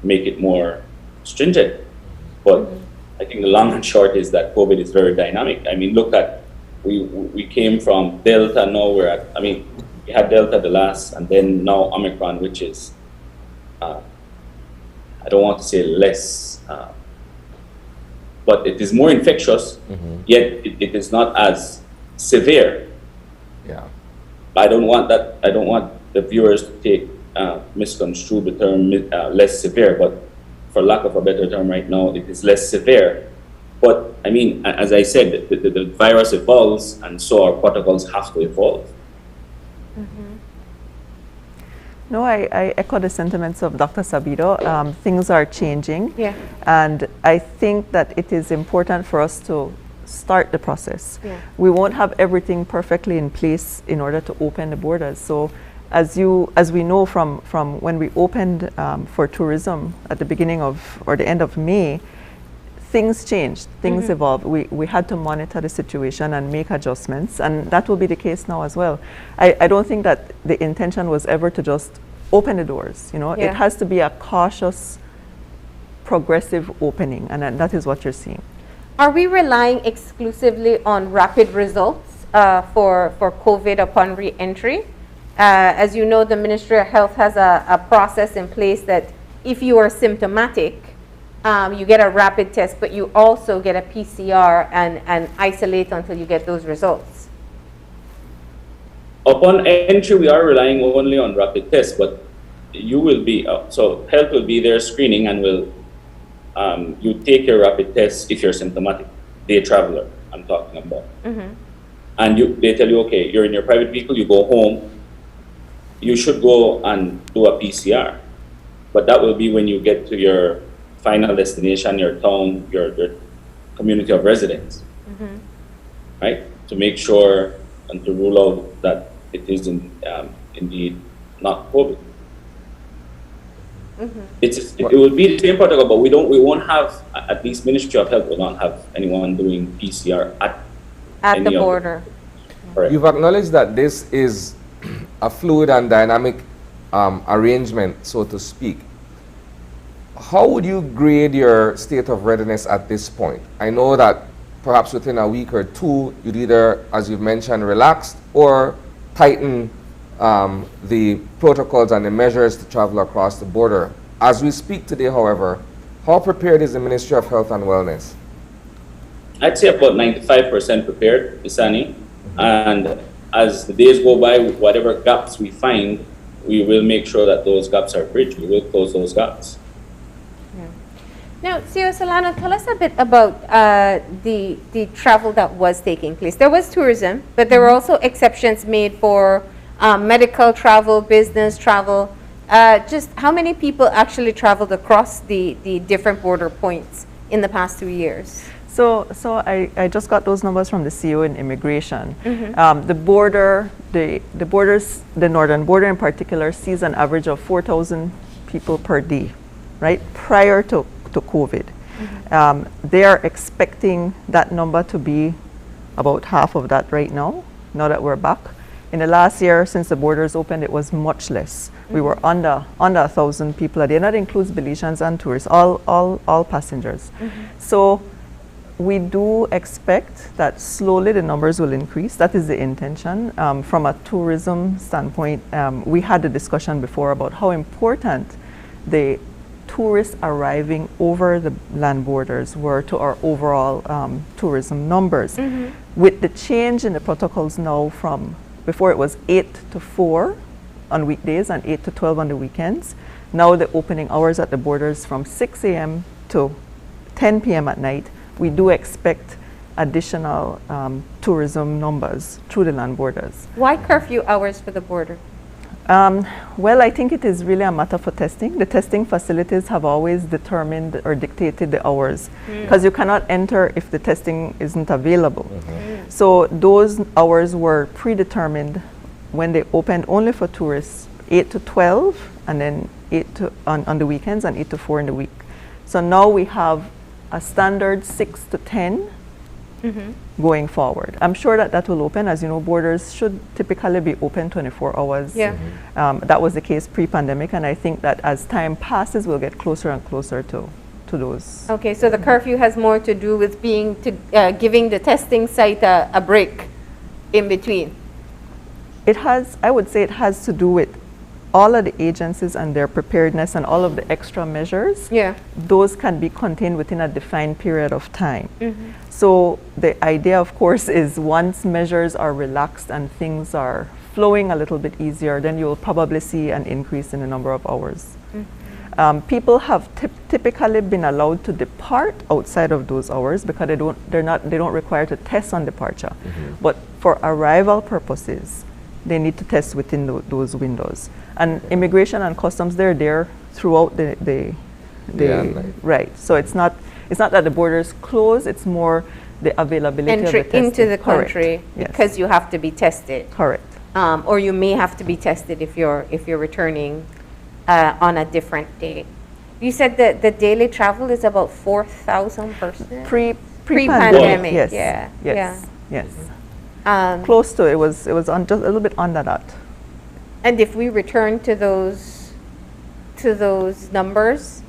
make it more stringent. But I think the long and short is that COVID is very dynamic. I mean, look at, we came from Delta, now we're at, I mean, we had Delta the last, and then now Omicron, which is, I don't want to say less, but it is more infectious, yet it is not as severe.
Yeah.
I don't want that, I don't want the viewers to take, misconstrue the term less severe, but for lack of a better term right now, it is less severe. But I mean, as I said, the virus evolves, and so our protocols have to evolve.
No, I echo the sentiments of Dr. Sabido. Things are changing,
Yeah.
and I think that it is important for us to start the process.
Yeah.
We won't have everything perfectly in place in order to open the borders. So, as we know from when we opened for tourism at the beginning of, or the end of May, things changed, things evolved. We had to monitor the situation and make adjustments, and that will be the case now as well. I don't think that the intention was ever to just open the doors, you know.
Yeah.
It has to be a cautious, progressive opening, and that is what you're seeing.
Are we relying exclusively on rapid results for COVID upon re-entry? As you know, the Ministry of Health has a process in place that if you are symptomatic, you get a rapid test, but you also get a PCR and isolate until you get those results.
Upon entry, we are relying only on rapid tests, but you will be, so health will be there screening, and will, you take your rapid test if you're symptomatic, day traveler, I'm talking about. And they tell you, okay, you're in your private vehicle, you go home, you should go and do a PCR. But that will be when you get to your final destination, your town, your community of residence, right? To make sure and to rule out that it is indeed not COVID. It will be the same protocol, but we won't have, at least Ministry of Health will not have anyone doing PCR
at the border.
You've acknowledged that this is a fluid and dynamic arrangement, so to speak. How would you grade your state of readiness at this point? I know that perhaps within a week or two, you'd either, as you've mentioned, relax or tighten the protocols and the measures to travel across the border. As we speak today, however, how prepared is the Ministry of Health and Wellness?
I'd say about 95% prepared, Isani. And as the days go by, whatever gaps we find, we will make sure that those gaps are bridged. We will close those gaps.
Now, CEO Solano, tell us a bit about the travel that was taking place. There was tourism, but there were also exceptions made for medical travel, business travel. Just how many people actually traveled across the different border points in the past 2 years?
So I just got those numbers from the CEO in immigration. The border, the borders, the northern border in particular, sees an average of 4,000 people per day, right? Prior to COVID. They are expecting that number to be about half of that right now that we're back. In the last year, since the borders opened, it was much less. We were under 1,000 people a day, and that includes Belizeans and tourists, all passengers. So we do expect that slowly the numbers will increase. That is the intention. From a tourism standpoint, we had a discussion before about how important the tourists arriving over the land borders were to our overall tourism numbers. With the change in the protocols now from before it was 8 to 4 on weekdays and 8 to 12 on the weekends, now the opening hours at the borders from 6 a.m. to 10 p.m. at night, we do expect additional tourism numbers through the land borders.
Why curfew hours for the border?
Well, I think it is really a matter for testing. The testing facilities have always determined or dictated the hours because you cannot enter if the testing isn't available. So those hours were predetermined when they opened only for tourists, 8 to 12 and then 8 to, on the weekends and 8 to 4 in the week. So now we have a standard 6 to 10 going forward. I'm sure that that will open. As you know, borders should typically be open 24 hours.
Yeah.
That was the case pre-pandemic, and I think that as time passes, we'll get closer and closer to those.
Okay, so the curfew has more to do with giving the testing site a break in between.
It has, I would say it has to do with all of the agencies and their preparedness and all of the extra measures.
Yeah.
Those can be contained within a defined period of time. So the idea, of course, is once measures are relaxed and things are flowing a little bit easier, then you'll probably see an increase in the number of hours. People have typically been allowed to depart outside of those hours because they don't require to test on departure. But for arrival purposes, they need to test within those windows. And immigration and customs, they're there throughout the right. So it's not that the borders close, it's more the availability
Entry
of the testing.
into the country.
Correct.
Because you have to be tested.
Correct.
Or you may have to be tested if you're returning on a different day. You said that the daily travel is about 4,000 persons? Pre-pandemic.
Yes.
Yeah.
Yes.
Yeah.
Yes. Close to it was on just a little bit under that.
And if we return to those numbers,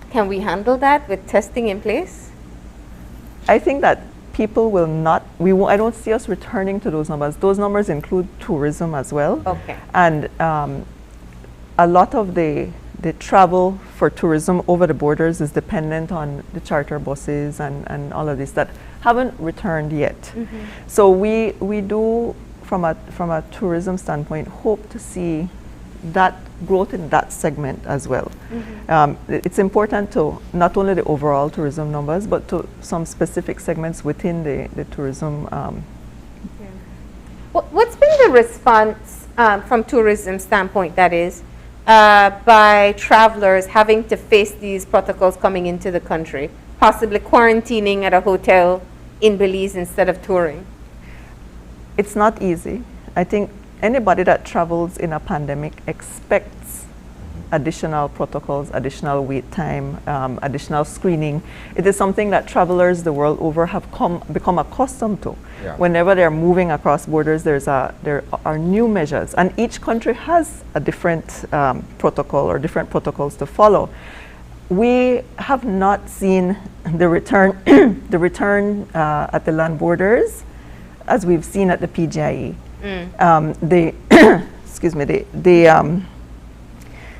can we handle that with testing in place?
I think that people will not. I don't see us returning to those numbers. Those numbers include tourism as well.
Okay.
And a lot of the travel for tourism over the borders is dependent on the charter buses and all of this that haven't returned yet. So we do, from a tourism standpoint, hope to see that growth in that segment as well. It's important to not only the overall tourism numbers, but to some specific segments within the tourism.
What's been the response from tourism standpoint, that is, by travelers having to face these protocols coming into the country, possibly quarantining at a hotel in Belize instead of touring?
It's not easy. I think anybody that travels in a pandemic expects additional protocols, additional wait time, additional screening. It is something that travelers the world over have become accustomed to. Yeah. Whenever they're moving across borders, there are new measures, and each country has a different protocol or different protocols to follow. We have not seen the return at the land borders as we've seen at the PGIE.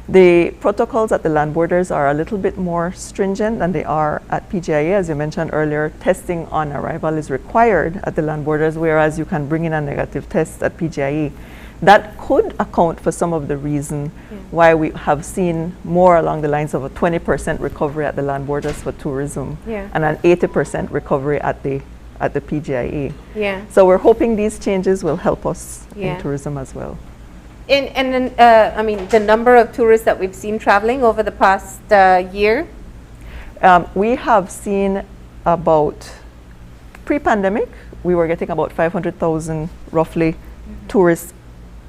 The protocols at the land borders are a little bit more stringent than they are at PGIE. As you mentioned earlier, testing on arrival is required at the land borders, whereas you can bring in a negative test at PGIE. That could account for some of the reason why we have seen more along the lines of a 20% recovery at the land borders for tourism and an 80% recovery at the PGIE. So we're hoping these changes will help us in tourism as well.
And then, I mean, the number of tourists that we've seen traveling over the past year?
We have seen about, pre-pandemic, we were getting about 500,000 roughly tourists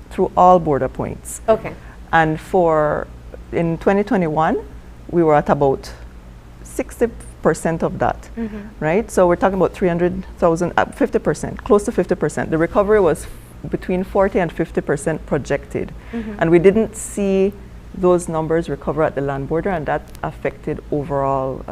through all border points.
Okay.
And in 2021, we were at about 60% of that, right? So we're talking about 300,000, 50%, close to 50%. The recovery was between 40 and 50% projected. And we didn't see those numbers recover at the land border, and that affected overall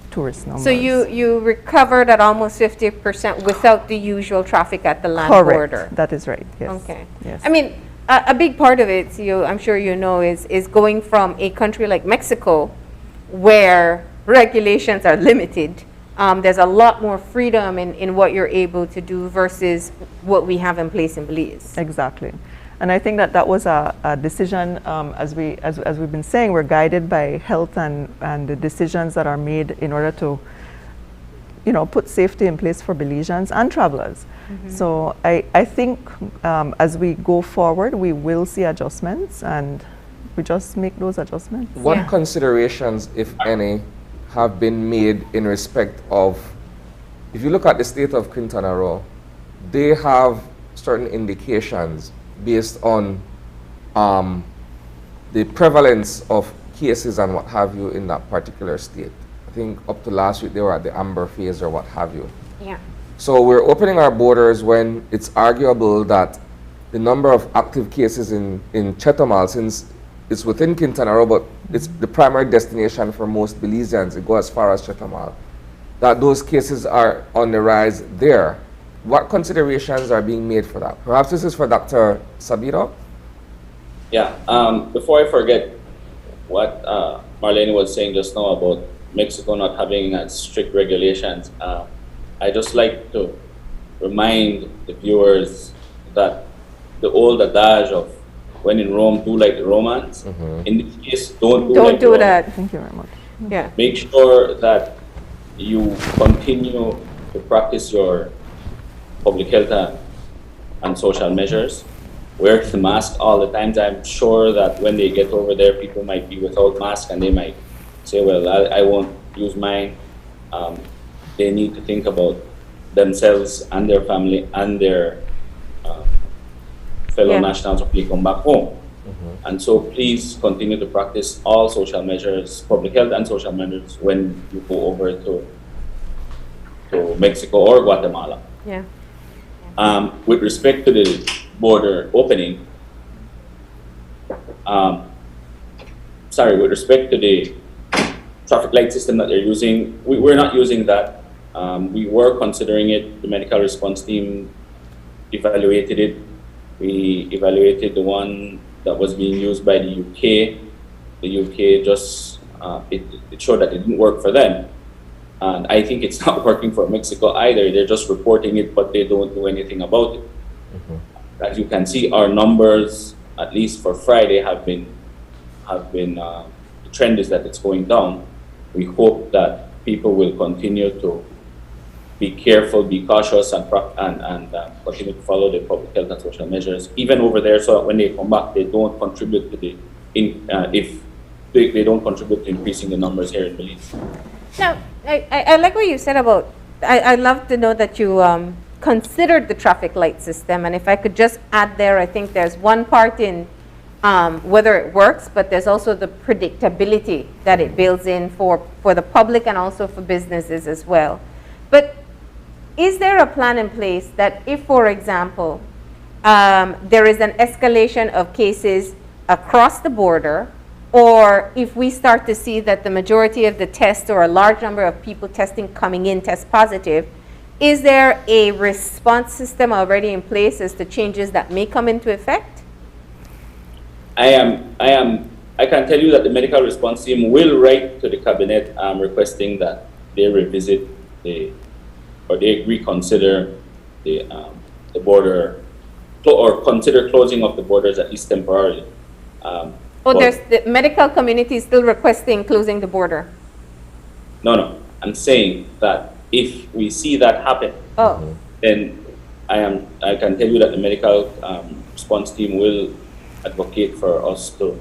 tourist numbers.
So you recovered at almost 50% without the usual traffic at the land border?
That is right, yes.
Okay.
Yes.
I mean, a big part of it, I'm sure you know, is going from a country like Mexico, where regulations are limited. There's a lot more freedom in what you're able to do versus what we have in place in Belize.
Exactly. And I think that was a decision, as we've been saying, we're guided by health and the decisions that are made in order to, put safety in place for Belizeans and travelers. So I think as we go forward, we will see adjustments, and we just make those adjustments.
What considerations, if any, have been made in respect of, if you look at the state of Quintana Roo, they have certain indications based on the prevalence of cases and what have you in that particular state. I think up to last week they were at the amber phase or what have you.
Yeah.
So we're opening our borders when it's arguable that the number of active cases in Chetumal, since it's within Quintana Roo, but it's the primary destination for most Belizeans, it goes as far as Chetumal, that those cases are on the rise there. What considerations are being made for that? Perhaps this is for Dr. Sabito?
Yeah, before I forget what Marlene was saying just now about Mexico not having strict regulations, I just like to remind the viewers that the old adage of when in Rome, do like the Romans. In this case, don't do
that.
Thank you very much.
Yeah.
Make sure that you continue to practice your public health and social measures. Wear the mask all the time. I'm sure that when they get over there, people might be without mask and they might say, well, I won't use mine. They need to think about themselves and their family and their fellow nationals when they come back home. And so please continue to practice all social measures, public health and social measures when you go over to Mexico or Guatemala.
Yeah.
With respect to the border opening, with respect to the traffic light system that they're using, we're not using that. We were considering it. The medical response team evaluated it. We evaluated the one that was being used by the UK. The UK just, it showed that it didn't work for them. And I think it's not working for Mexico either. They're just reporting it, but they don't do anything about it. As you can see, our numbers, at least for Friday, the trend is that it's going down. We hope that people will continue to be careful, be cautious, and continue to follow the public health and social measures, even over there, so that when they come back, they don't contribute to they don't contribute to increasing the numbers here in Belize.
Now, I like what you said about, I love to know that you considered the traffic light system, and if I could just add there, I think there's one part in whether it works, but there's also the predictability that it builds in for the public and also for businesses as well. But is there a plan in place that if, for example, there is an escalation of cases across the border, or if we start to see that the majority of the tests or a large number of people testing coming in test positive, is there a response system already in place as to changes that may come into effect?
I can tell you that the medical response team will write to the cabinet requesting that they revisit or they reconsider the border, or consider closing of the borders at least temporarily.
There's the medical community is still requesting closing the border.
No, I'm saying that if we see that happen, then I can tell you that the medical response team will advocate for us to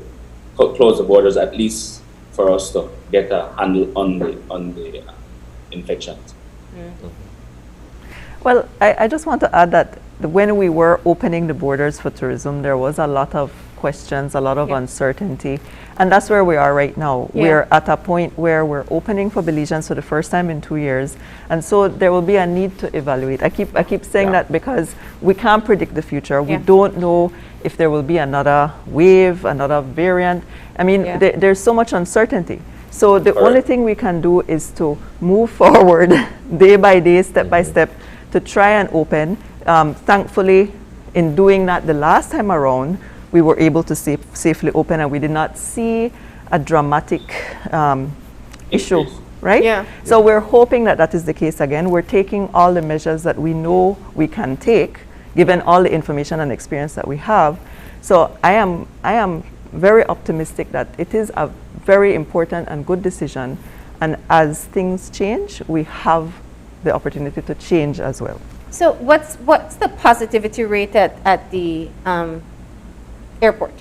close the borders, at least for us to get a handle on the infections.
Well, I just want to add that when we were opening the borders for tourism, there was a lot of questions, a lot of uncertainty, and that's where we are right now. We're at a point where we're opening for Belizeans for the first time in 2 years, and so there will be a need to evaluate. I keep saying that because we can't predict the future. We don't know if there will be another wave, another variant. I mean, there's so much uncertainty. So the only thing we can do is to move forward day by day, step by step, to try and open. Thankfully, in doing that the last time around, we were able to safely open, and we did not see a dramatic issue, right?
Yeah.
So we're hoping that that is the case again. We're taking all the measures that we know we can take, given all the information and experience that we have. So I am very optimistic that it is a very important and good decision, and as things change, we have the opportunity to change as well.
So what's the positivity rate at the airport?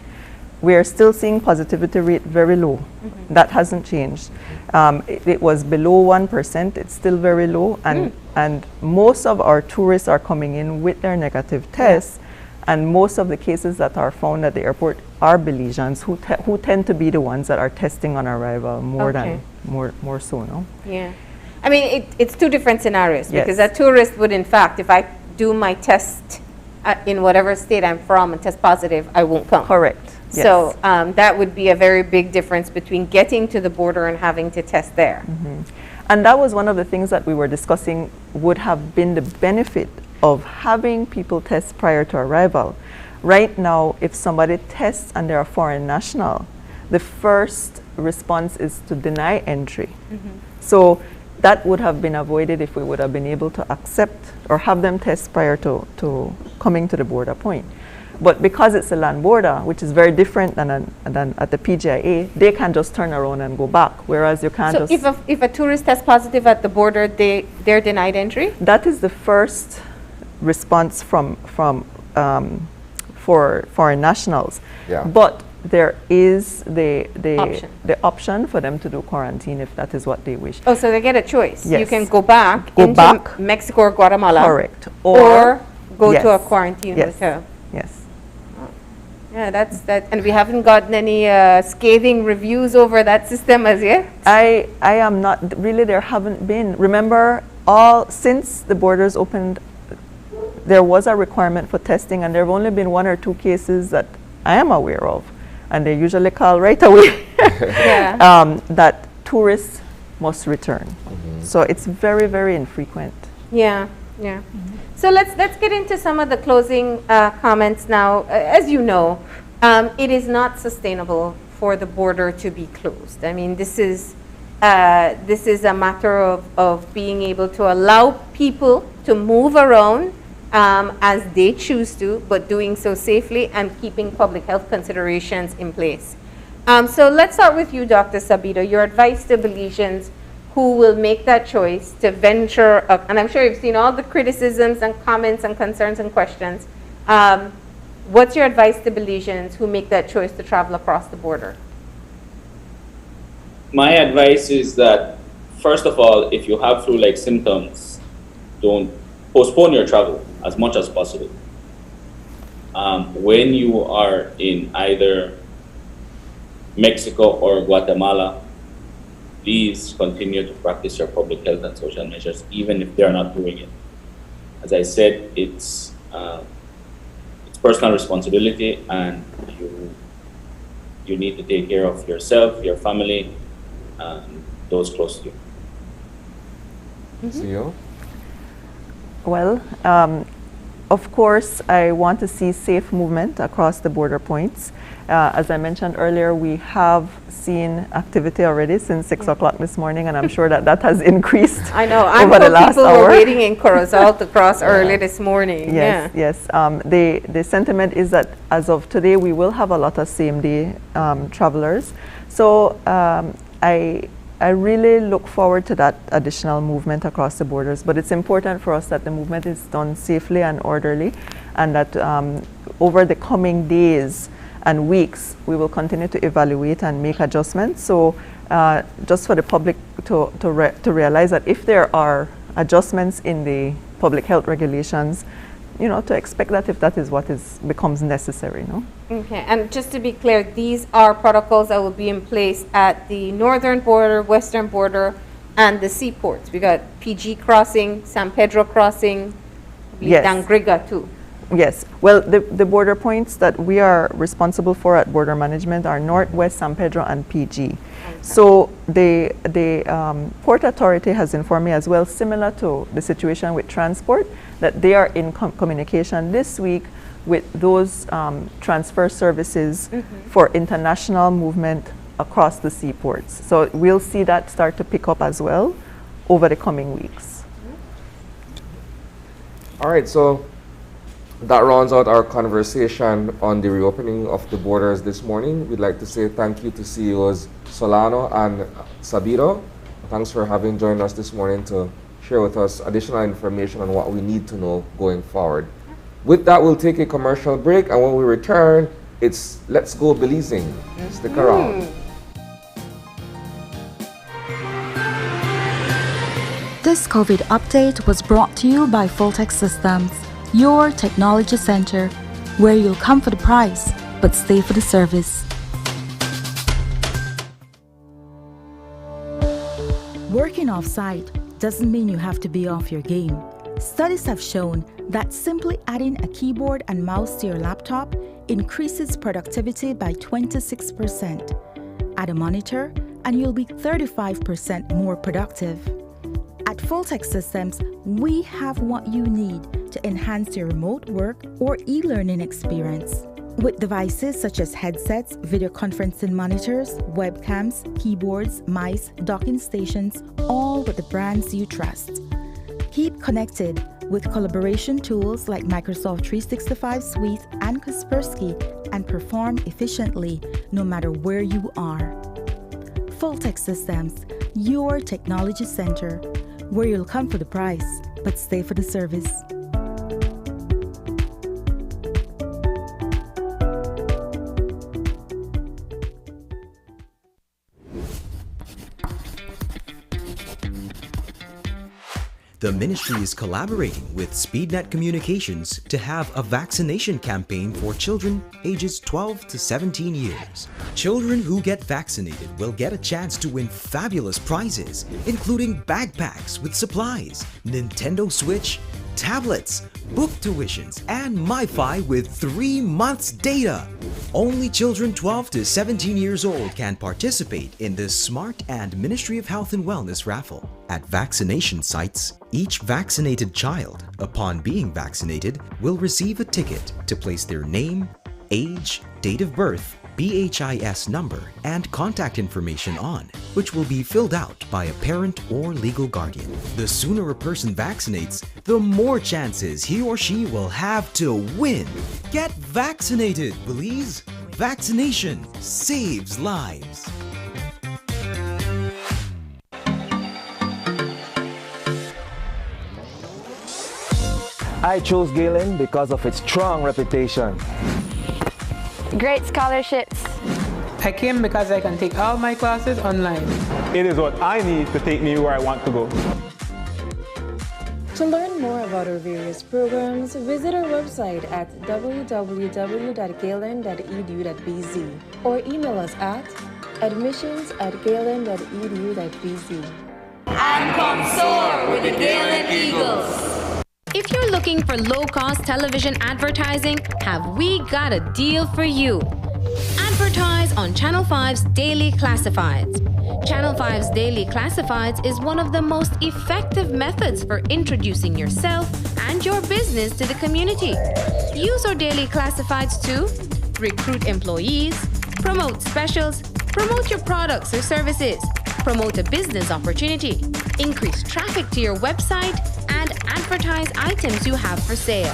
We are still seeing positivity rate very low. That hasn't changed. It was below 1%. It's still very low, and most of our tourists are coming in with their negative tests, and most of the cases that are found at the airport are Belizeans who tend to be the ones that are testing on arrival more so, no?
Yeah. I mean, it's two different scenarios,
Yes.
because a tourist would, in fact, if I do my test in whatever state I'm from and test positive, I won't come.
Correct. Yes.
So that would be a very big difference between getting to the border and having to test there.
And that was one of the things that we were discussing would have been the benefit of having people test prior to arrival. Right now, if somebody tests and they're a foreign national, the first response is to deny entry. So that would have been avoided if we would have been able to accept or have them test prior to coming to the border point. But because it's a land border, which is very different than at the PGIA, they can just turn around and go back, whereas you can't
So
just...
if a tourist tests positive at the border, they're denied entry?
That is the first response for foreign nationals.
Yeah.
But there is the
Option.
for them to do quarantine if that is what they wish.
Oh, so they get a choice.
Yes.
You can go back
Go
into
back.
Mexico or Guatemala.
Correct.
Or go to a
Yes.
quarantine
Yes.
hotel.
Yes.
Yeah, that's that. And we haven't gotten any scathing reviews over that system as yet.
I am not really. There haven't been. Remember, since the borders opened, there was a requirement for testing, and there have only been 1 or 2 cases that I am aware of, and they usually call right away that tourists must return. So it's very, very infrequent.
Yeah, yeah. So let's get into some of the closing comments now. As you know, it is not sustainable for the border to be closed. I mean, this is a matter of being able to allow people to move around as they choose to, but doing so safely and keeping public health considerations in place. So let's start with you, Dr. Sabido. Your advice to Belizeans who will make that choice to venture up, and I'm sure you've seen all the criticisms and comments and concerns and questions. What's your advice to Belizeans who make that choice to travel across the border?
My advice is that, first of all, if you have flu-like symptoms, don't postpone your travel as much as possible. When you are in either Mexico or Guatemala, please continue to practice your public health and social measures, even if they're not doing it. As I said, it's personal responsibility, and you need to take care of yourself, your family, and those close to you.
CEO?
Well, of course, I want to see safe movement across the border points. As I mentioned earlier, we have seen activity already since 6 o'clock this morning, and I'm sure that has increased.
I know.
over the last
people
hour.
were waiting in Corozal to cross early this morning.
Yes,
Yeah.
yes. The sentiment is that as of today, we will have a lot of same-day travelers. So I really look forward to that additional movement across the borders, but it's important for us that the movement is done safely and orderly, and that over the coming days and weeks, we will continue to evaluate and make adjustments. So just for the public to realize that if there are adjustments in the public health regulations, to expect that if that is what becomes necessary, no?
Okay, and just to be clear, these are protocols that will be in place at the northern border, western border, and the seaports. We got PG crossing, San Pedro crossing,
Yes.
Dangriga too.
Yes. Well, the border points that we are responsible for at border management are Northwest, San Pedro, and PG. Okay. So the Port Authority has informed me as well, similar to the situation with transport, that they are in communication this week with those transfer services for international movement across the seaports. So we'll see that start to pick up as well over the coming weeks.
All right, so that rounds out our conversation on the reopening of the borders this morning. We'd like to say thank you to CEOs Solano and Sabido. Thanks for having joined us this morning to share with us additional information on what we need to know going forward. With that, we'll take a commercial break, and when we return, it's Let's Go Belizeing. Stick around.
This COVID update was brought to you by Fulltech Systems, your technology center, where you'll come for the price, but stay for the service. Working off-site doesn't mean you have to be off your game. Studies have shown that simply adding a keyboard and mouse to your laptop increases productivity by 26%. Add a monitor and you'll be 35% more productive. At Fulltech Systems, we have what you need to enhance your remote work or e-learning experience. With devices such as headsets, video conferencing monitors, webcams, keyboards, mice, docking stations, all with the brands you trust. Keep connected with collaboration tools like Microsoft 365 Suite and Kaspersky and perform efficiently no matter where you are. Fulltech Systems, your technology center, where you'll come for the price, but stay for the service.
The ministry is collaborating with SpeedNet Communications to have a vaccination campaign for children ages 12 to 17 years. Children who get vaccinated will get a chance to win fabulous prizes, including backpacks with supplies, Nintendo Switch, tablets, book tuitions, and MiFi with 3 months data. Only children 12 to 17 years old can participate in this smart and Ministry of Health and Wellness raffle. At vaccination sites, each vaccinated child, upon being vaccinated, will receive a ticket to place their name, age, date of birth, BHIS number, and contact information on, which will be filled out by a parent or legal guardian. The sooner a person vaccinates, the more chances he or she will have to win. Get vaccinated, Belize! Vaccination saves lives.
I chose Galen because of its strong reputation.
Great scholarships.
I came because I can take all my classes online.
It is what I need to take me where I want to go.
To learn more about our various programs, visit our website at www.galen.edu.bz or email us at admissions@galen.edu.bz.
And come soar with the Galen Eagles. If you're looking for low-cost television advertising, have we got a deal for you? Advertise on Channel 5's Daily Classifieds. Channel 5's Daily Classifieds is one of the most effective methods for introducing yourself and your business to the community. Use our Daily Classifieds to recruit employees, promote specials, promote your products or services, promote a business opportunity, increase traffic to your website, and advertise items you have for sale.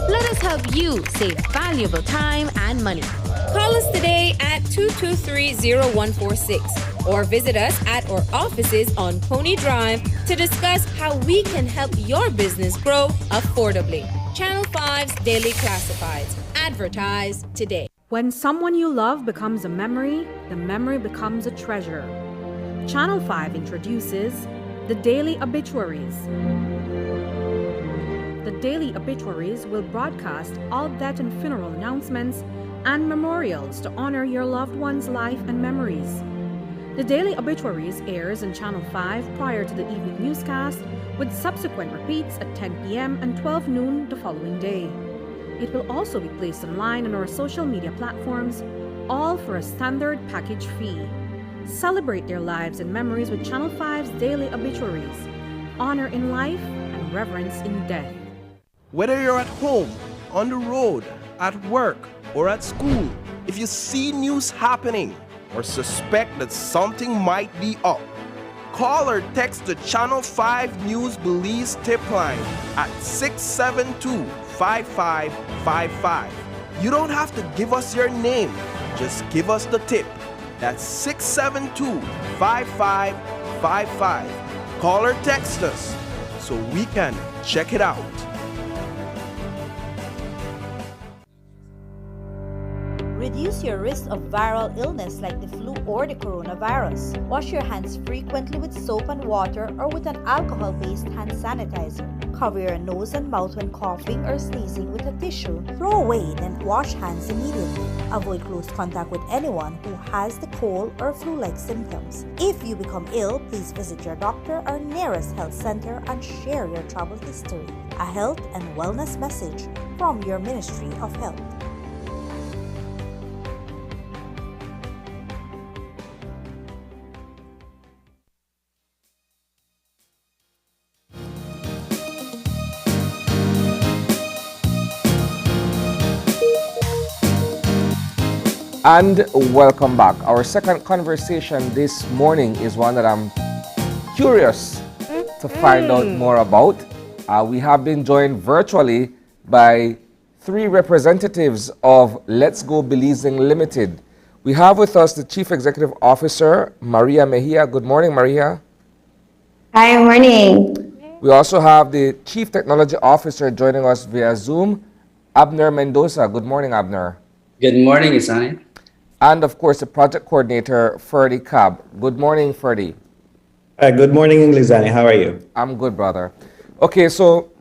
Let us help you save valuable time and money.
Call us today at 223-0146 or visit us at our offices on Pony Drive to discuss how we can help your business grow affordably. Channel 5's Daily Classifieds. Advertise today.
When someone you love becomes a memory, the memory becomes a treasure. Channel 5 introduces the Daily Obituaries. The Daily Obituaries will broadcast all death and funeral announcements and memorials to honor your loved one's life and memories. The Daily Obituaries airs on Channel 5 prior to the evening newscast, with subsequent repeats at 10 p.m. and 12 noon the following day. It will also be placed online on our social media platforms, all for a standard package fee. Celebrate their lives and memories with Channel 5's Daily Obituaries. Honor in life and reverence in death.
Whether you're at home, on the road, at work, or at school, if you see news happening, or suspect that something might be up, call or text the Channel 5 News Belize tip line at 672-5555. You don't have to give us your name, just give us the tip. That's 672-5555. Call or text us so we can check it out.
Reduce your risk of viral illness like the flu or the coronavirus. Wash your hands frequently with soap and water or with an alcohol-based hand sanitizer. Cover your nose and mouth when coughing or sneezing with a tissue. Throw away, then wash hands immediately. Avoid close contact with anyone who has the cold or flu-like symptoms. If you become ill, please visit your doctor or nearest health center and share your travel history. A health and wellness message from your Ministry of Health.
And welcome back. Our second conversation this morning is one that I'm curious to find out more about. We have been joined virtually by 3 representatives of Let's Go Believing Limited. We have with us the Chief Executive Officer, Maria Mejia. Good morning, Maria.
Hi, morning.
We also have the Chief Technology Officer joining us via Zoom, Abner Mendoza. Good morning, Abner.
Good morning, Isani.
And of course, the project coordinator, Ferdy Cab. Good morning, Ferdy.
Good morning, Lizani. How are you?
I'm good, brother. Okay, so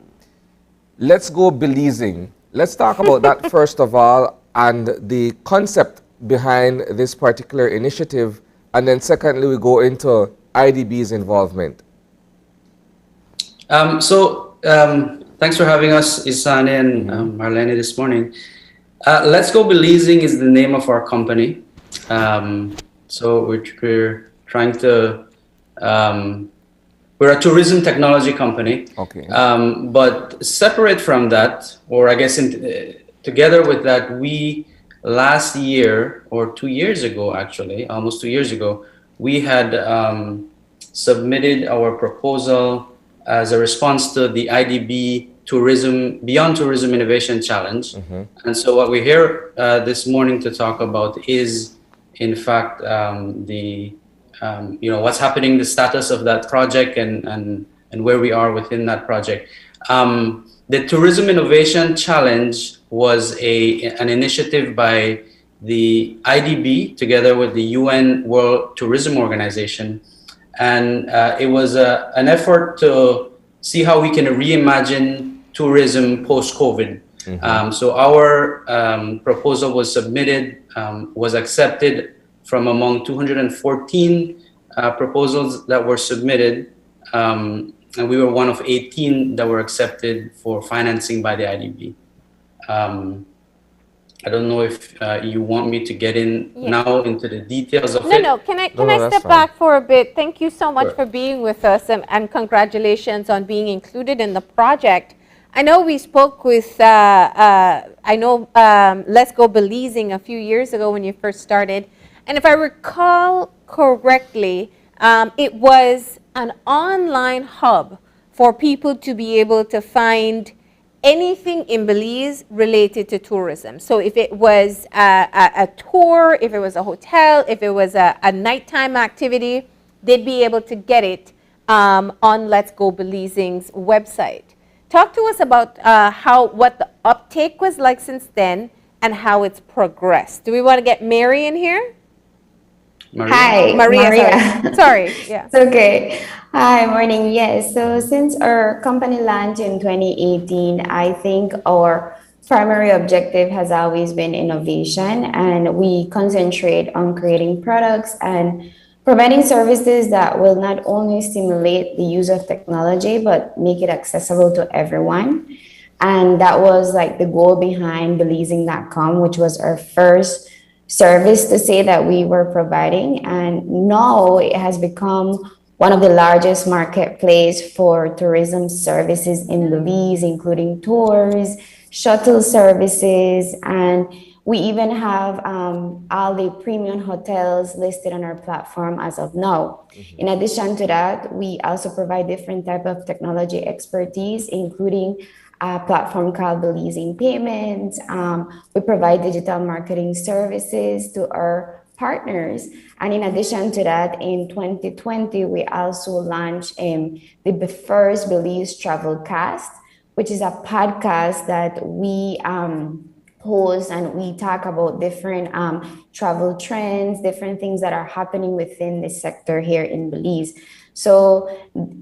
let's go Believing. Let's talk about that first of all, and the concept behind this particular initiative. And then secondly, we go into IDB's involvement.
Thanks for having us, Isani and Marlene, this morning. Let's Go Believing is the name of our company. So we're trying to, we're a tourism technology company.
Okay.
But separate from that, or I guess together with that, we last year, or 2 years ago, actually, almost 2 years ago, we had submitted our proposal as a response to the IDB Beyond Tourism Innovation Challenge. And so what we're here this morning to talk about is, in fact, what's happening, the status of that project and where we are within that project. The Tourism Innovation Challenge was an initiative by the IDB together with the UN World Tourism Organization. And it was an effort to see how we can reimagine tourism post-COVID. So our proposal was submitted, was accepted from among 214 proposals that were submitted, and we were one of 18 that were accepted for financing by the IDB. I don't know if you want me to get in now into the details of it.
No, can I step back for a bit? Thank you so much for being with us, and congratulations on being included in the project. I know we spoke with, Let's Go Believing a few years ago when you first started. And if I recall correctly, it was an online hub for people to be able to find anything in Belize related to tourism. So if it was a tour, if it was a hotel, if it was a nighttime activity, they'd be able to get it on Let's Go Believing's website. Talk to us about what the uptake was like since then and how it's progressed. Do we want to get Mary in here?
Maria.
Hi,
Maria. Sorry. Yeah.
It's okay. Hi, morning. Yes. So since our company launched in 2018, I think our primary objective has always been innovation, and we concentrate on creating products and providing services that will not only stimulate the use of technology, but make it accessible to everyone. And that was like the goal behind Believing.com, which was our first service to say that we were providing. And now it has become one of the largest marketplace for tourism services in Belize, including tours, shuttle services, and We even have all the premium hotels listed on our platform as of now. In addition to that, we also provide different type of technology expertise, including a platform called Belizeing Payments. We provide digital marketing services to our partners. And in addition to that, in 2020, we also launched the first Belize Travel Cast, which is a podcast that we host, and we talk about different travel trends, different things that are happening within the sector here in Belize. So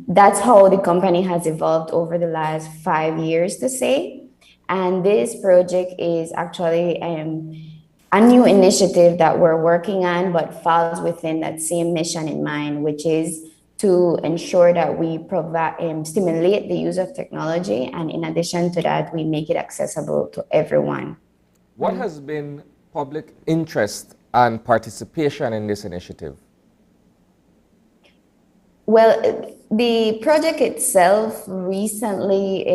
that's how the company has evolved over the last 5 years, to say. And this project is actually a new initiative that we're working on, but falls within that same mission in mind, which is to ensure that we provide stimulate the use of technology, and in addition to that, we make it accessible to everyone.
What has been public interest and participation in this initiative?
Well, the project itself recently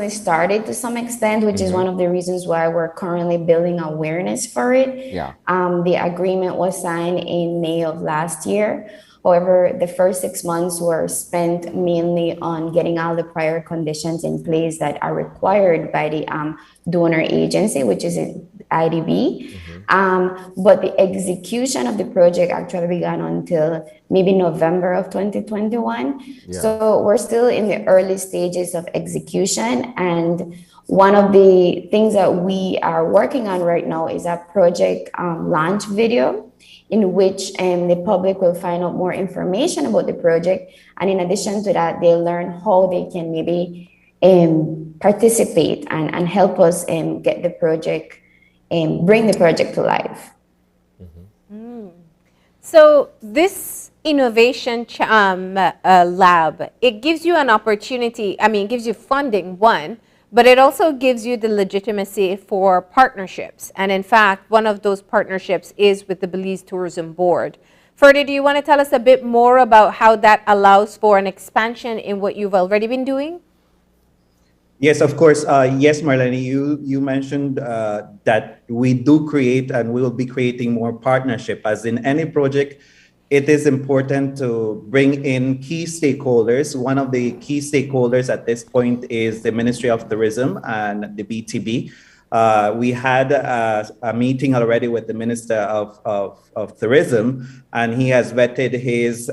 started to some extent, which is one of the reasons why we're currently building awareness for it.
Yeah.
The agreement was signed in May of last year. However, the first 6 months were spent mainly on getting all the prior conditions in place that are required by the donor agency, which is IDB. But the execution of the project actually began until maybe November of 2021.
Yeah.
So we're still in the early stages of execution. And one of the things that we are working on right now is a project launch video, in which the public will find out more information about the project. And in addition to that, they'll learn how they can maybe participate and help us get the project, bring the project to life.
So this innovation lab, it gives you an opportunity, it gives you funding, one, but it also gives you the legitimacy for partnerships. And in fact, one of those partnerships is with the Belize Tourism Board. Ferdy, do you want to tell us a bit more about how that allows for an expansion in what you've already been doing?
Yes, of course. Yes, Marlene, you mentioned that we do create and we will be creating more partnership. As in any project, it is important to bring in key stakeholders. One of the key stakeholders at this point is the Ministry of Tourism and the BTB. We had a meeting already with the Minister of Tourism, and he has vetted his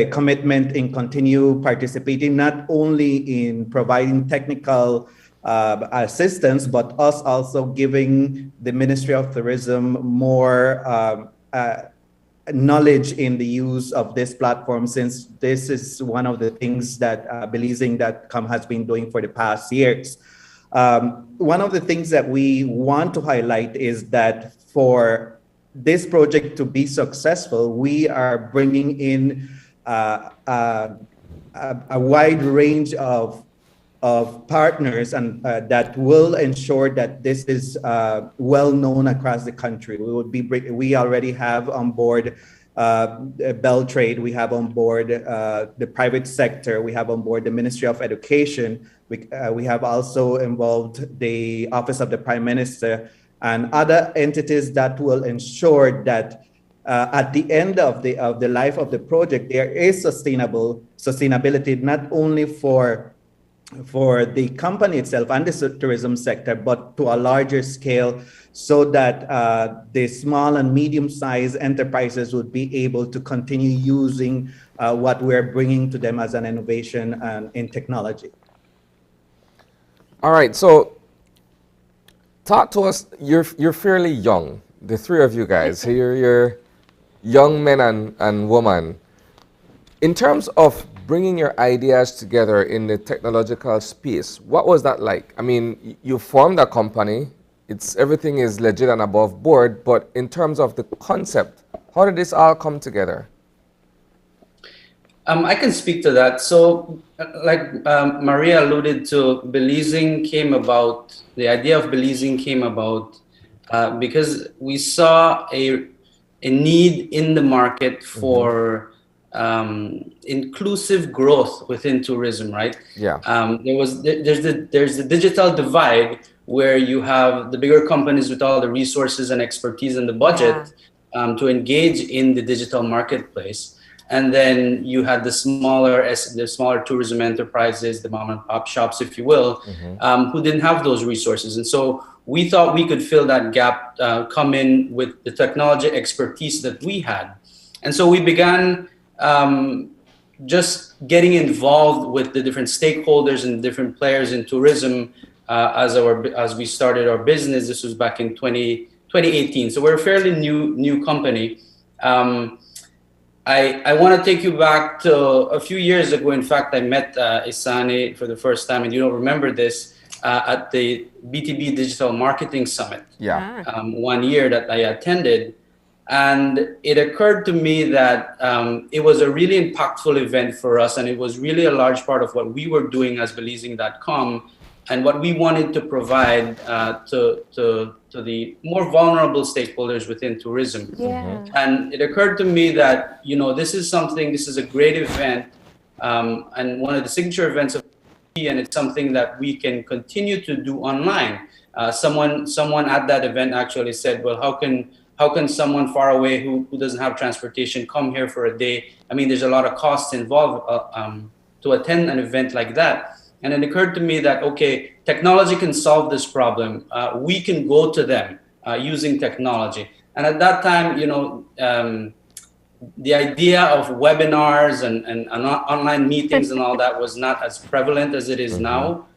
commitment in continue participating, not only in providing technical assistance, but us also giving the Ministry of Tourism more knowledge in the use of this platform, since this is one of the things that Belizeing.com has been doing for the past years. One of the things that we want to highlight is that for this project to be successful, we are bringing in a wide range of partners, and that will ensure that this is well known across the country. We already have on board Beltrade, we have on board the private sector, we have on board the Ministry of Education, we have also involved the Office of the Prime Minister and other entities that will ensure that at the end of the life of the project, there is sustainability, not only for the company itself and the tourism sector, but to a larger scale, so that the small and medium-sized enterprises would be able to continue using what we're bringing to them as an innovation in technology.
All right, so talk to us. You're fairly young, the three of you guys. You're young men and women. In terms of bringing your ideas together in the technological space, what was that like? I mean, you formed a company. Everything is legit and above board, but in terms of the concept, how did this all come together?
I can speak to that. So, like Maria alluded to, Belizeing came about, the idea of Belizeing came about because we saw a need in the market for inclusive growth within tourism, right?
Yeah.
There's the digital divide, where you have the bigger companies with all the resources and expertise and the budget to engage in the digital marketplace. And then you had the smaller tourism enterprises, the mom and pop shops, if you will, who didn't have those resources. And so we thought we could fill that gap, come in with the technology expertise that we had. And so we began just getting involved with the different stakeholders and different players in tourism as we started our business. This was back in 2018. So we're a fairly new company. I want to take you back to a few years ago. In fact, I met Isani for the first time, and you don't remember this, at the BTB Digital Marketing Summit. One year that I attended. And it occurred to me that it was a really impactful event for us, and it was really a large part of what we were doing as Belizeing.com and what we wanted to provide to the more vulnerable stakeholders within tourism. And it occurred to me that, this is a great event, and one of the signature events of BTB, and it's something that we can continue to do online. Someone at that event actually said, well, how can someone far away who doesn't have transportation come here for a day? I mean, there's a lot of costs involved to attend an event like that. And it occurred to me that, okay, technology can solve this problem. We can go to them using technology. And at that time, the idea of webinars and online meetings and all that was not as prevalent as it is now.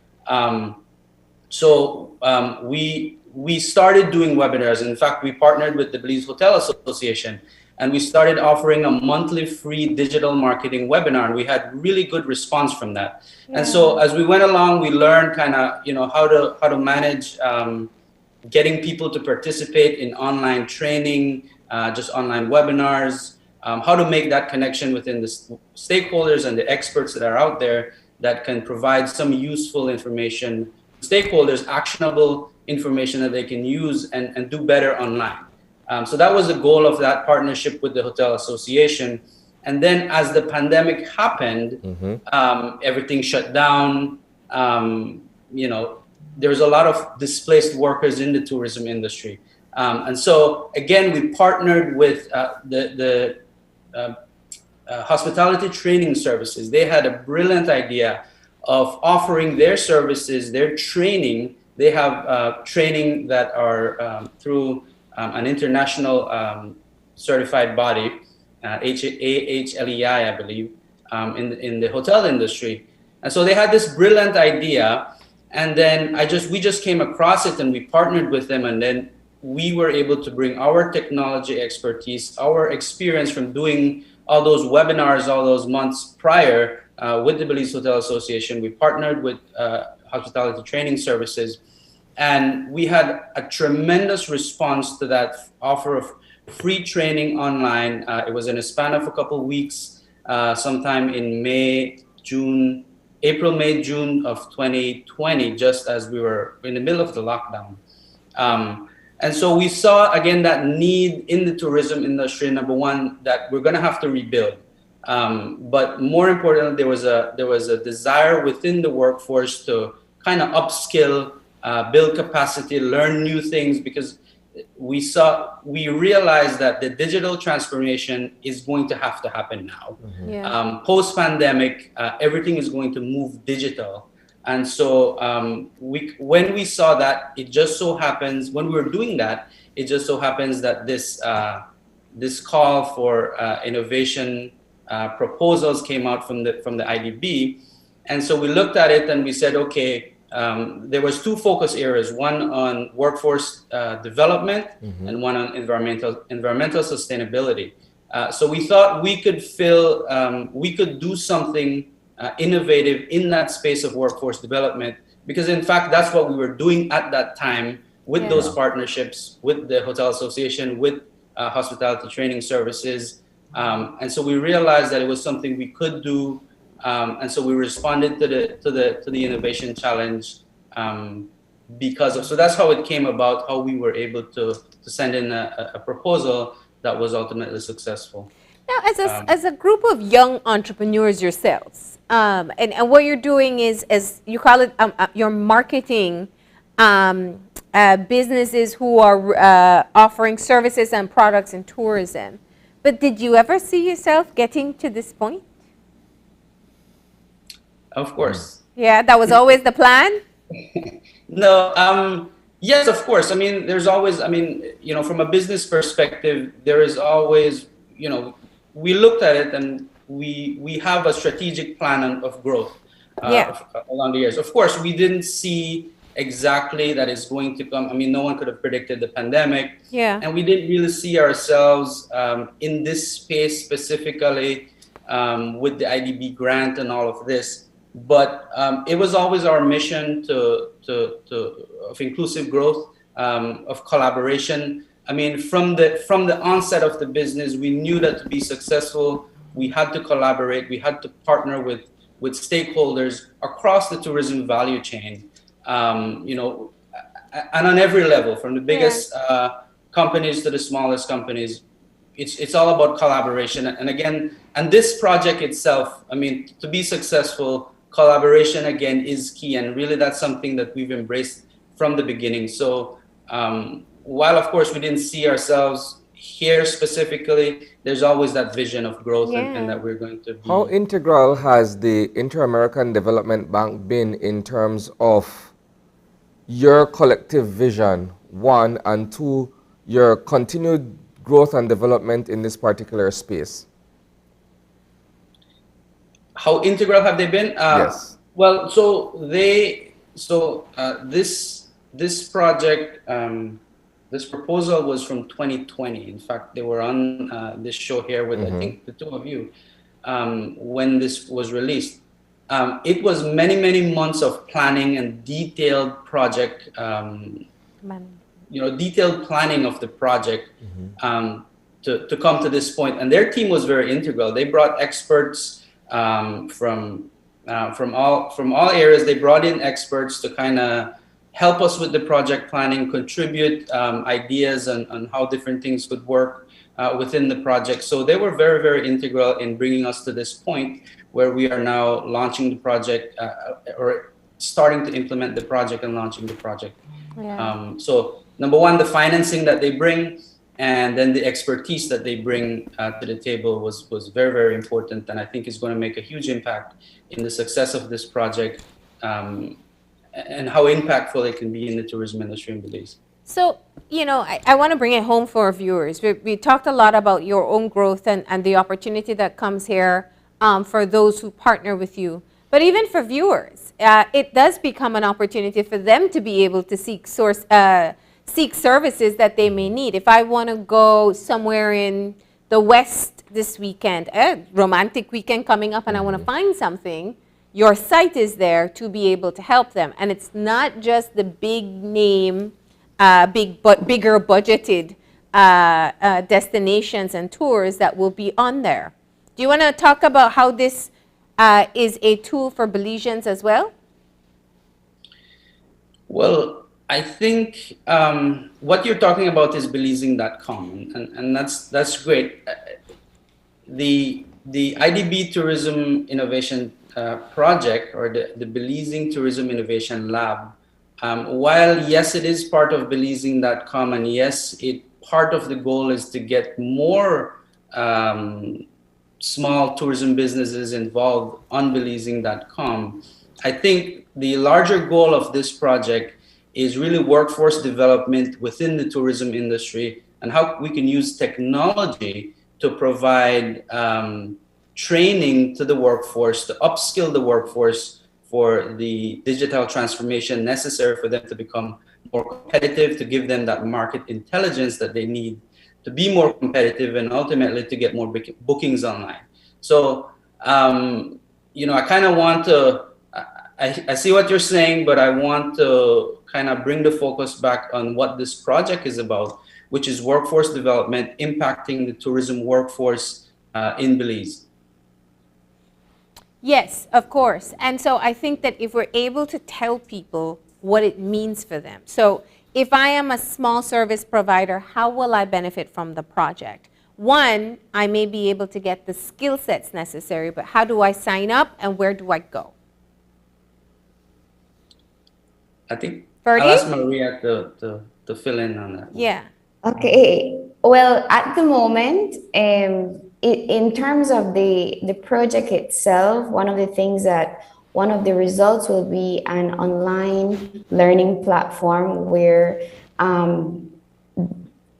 So we started doing webinars. In fact, we partnered with the Belize Hotel Association, and we started offering a monthly free digital marketing webinar. And we had really good response from that. And so as we went along, we learned kind of, how to manage getting people to participate in online training, just online webinars, how to make that connection within the stakeholders and the experts that are out there that can provide some useful information, stakeholders, actionable information that they can use and do better online. So that was the goal of that partnership with the Hotel Association. And then as the pandemic happened, everything shut down. There was a lot of displaced workers in the tourism industry. And so again, we partnered with the Hospitality Training Services. They had a brilliant idea of offering their services, their training. They have training that are through an international certified body, AHLEI, I believe, in the hotel industry. And so they had this brilliant idea, and then we just came across it and we partnered with them, and then we were able to bring our technology expertise, our experience from doing all those webinars all those months prior with the Belize Hotel Association. We partnered with Hospitality Training Services, and we had a tremendous response to that offer of free training online. It was in a span of a couple of weeks, sometime in April, May, June of 2020, just as we were in the middle of the lockdown. And so we saw, again, that need in the tourism industry, number one, that we're going to have to rebuild. But more importantly, there was a desire within the workforce to kind of upskill, build capacity, learn new things, because we realized that the digital transformation is going to have to happen now. Post-pandemic, everything is going to move digital. And so when we saw that, it just so happens, when we were doing that, it just so happens that this call for innovation proposals came out from the IDB. And so we looked at it and we said, okay, there was two focus areas, one on workforce development and one on environmental sustainability. So we thought we could do something innovative in that space of workforce development, because in fact, that's what we were doing at that time with those partnerships with the Hotel Association, with Hospitality Training Services. And so we realized that it was something we could do. And so we responded to the innovation challenge so that's how it came about, how we were able to send in a proposal that was ultimately successful.
Now, as a group of young entrepreneurs yourselves, and what you're doing is, as you call it, you're marketing businesses who are offering services and products in tourism. But did you ever see yourself getting to this point?
Of course.
Yeah, that was always the plan?
No, yes, of course. I mean, there's always, I mean, you know, from a business perspective, there is always, you know, we looked at it and we have a strategic plan of growth along the years. Of course, we didn't see exactly that it's going to come. I mean, no one could have predicted the pandemic.
Yeah.
And we didn't really see ourselves in this space specifically with the IDB grant and all of this. But it was always our mission of inclusive growth, of collaboration. I mean, from the onset of the business, we knew that to be successful, we had to collaborate, we had to partner with stakeholders across the tourism value chain, you know, and on every level, from the biggest companies to the smallest companies. It's all about collaboration. And again, and this project itself, I mean, to be successful, collaboration again is key, and really that's something that we've embraced from the beginning. So while of course we didn't see ourselves here specifically, there's always that vision of growth and that we're going to be.
How integral has the Inter-American Development Bank been in terms of your collective vision, one, and two, your continued growth and development in this particular space?
How integral have they been?
Yes.
Well, this project, this proposal was from 2020. In fact, they were on this show here with I think the two of you when this was released. It was many months of planning and detailed project, you know, detailed planning of the project to come to this point. And their team was very integral. They brought experts from all areas. They brought in experts to kind of help us with the project planning, contribute ideas on how different things could work within the project. So they were very integral in bringing us to this point where we are now launching the project or starting to implement the project and launching the project.
Yeah.
So number one, the financing that they bring, and then the expertise that they bring to the table was very important, and I think is going to make a huge impact in the success of this project and how impactful it can be in the tourism industry in Belize.
So, you know, I want to bring it home for our viewers. We talked a lot about your own growth and the opportunity that comes here for those who partner with you. But even for viewers, it does become an opportunity for them to be able to seek services that they may need. If I want to go somewhere in the West this weekend, romantic weekend coming up, and I want to find something, your site is there to be able to help them. And it's not just the big name, bigger budgeted destinations and tours that will be on there. Do you want to talk about how this is a tool for Belizeans as well?
Well, I think what you're talking about is Belizean.com, and that's great. The IDB Tourism Innovation Project, or the Belizean Tourism Innovation Lab, while yes, it is part of Belizean.com, and yes, part of the goal is to get more small tourism businesses involved on Belizean.com. I think the larger goal of this project is really workforce development within the tourism industry and how we can use technology to provide training to the workforce, to upskill the workforce for the digital transformation necessary for them to become more competitive, to give them that market intelligence that they need to be more competitive and ultimately to get more bookings online. So, you know, I kind of want to, I see what you're saying, but I want to kind of bring the focus back on what this project is about, which is workforce development, impacting the tourism workforce in Belize.
Yes, of course. And so I think that if we're able to tell people what it means for them. So if I am a small service provider, how will I benefit from the project? One, I may be able to get the skill sets necessary, but how do I sign up and where do I go?
I think
Ferdy?
I'll ask Maria to fill in on that.
Yeah.
Okay. Well, at the moment, in terms of the project itself, one of the results will be an online learning platform where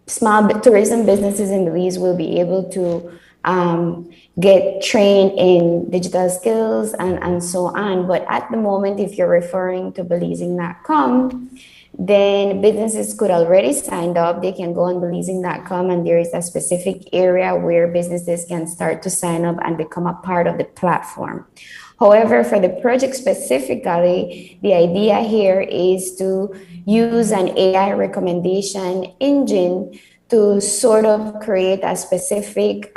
small tourism businesses in Belize will be able to get trained in digital skills and so on. But at the moment, if you're referring to Belizeing.com, then businesses could already sign up. They can go on Belizeing.com, and there is a specific area where businesses can start to sign up and become a part of the platform. However, for the project specifically, the idea here is to use an AI recommendation engine to sort of create a specific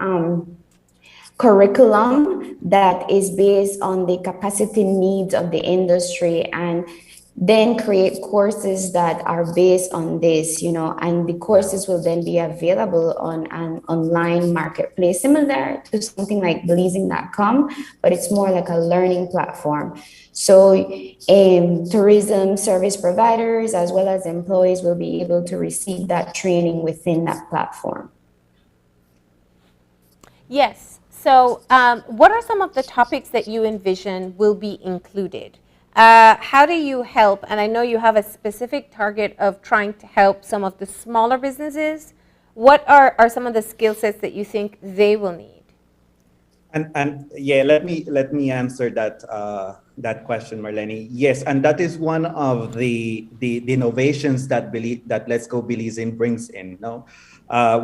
curriculum that is based on the capacity needs of the industry, and then create courses that are based on this, and the courses will then be available on an online marketplace, similar to something like Belizeing.com, but it's more like a learning platform. So tourism service providers as well as employees will be able to receive that training within that platform.
Yes. So what are some of the topics that you envision will be included? How do you help? And I know you have a specific target of trying to help some of the smaller businesses. What are some of the skill sets that you think they will need?
And yeah, let me answer that question, Marlene. Yes, and that is one of the innovations that Let's Go Belizeing brings in.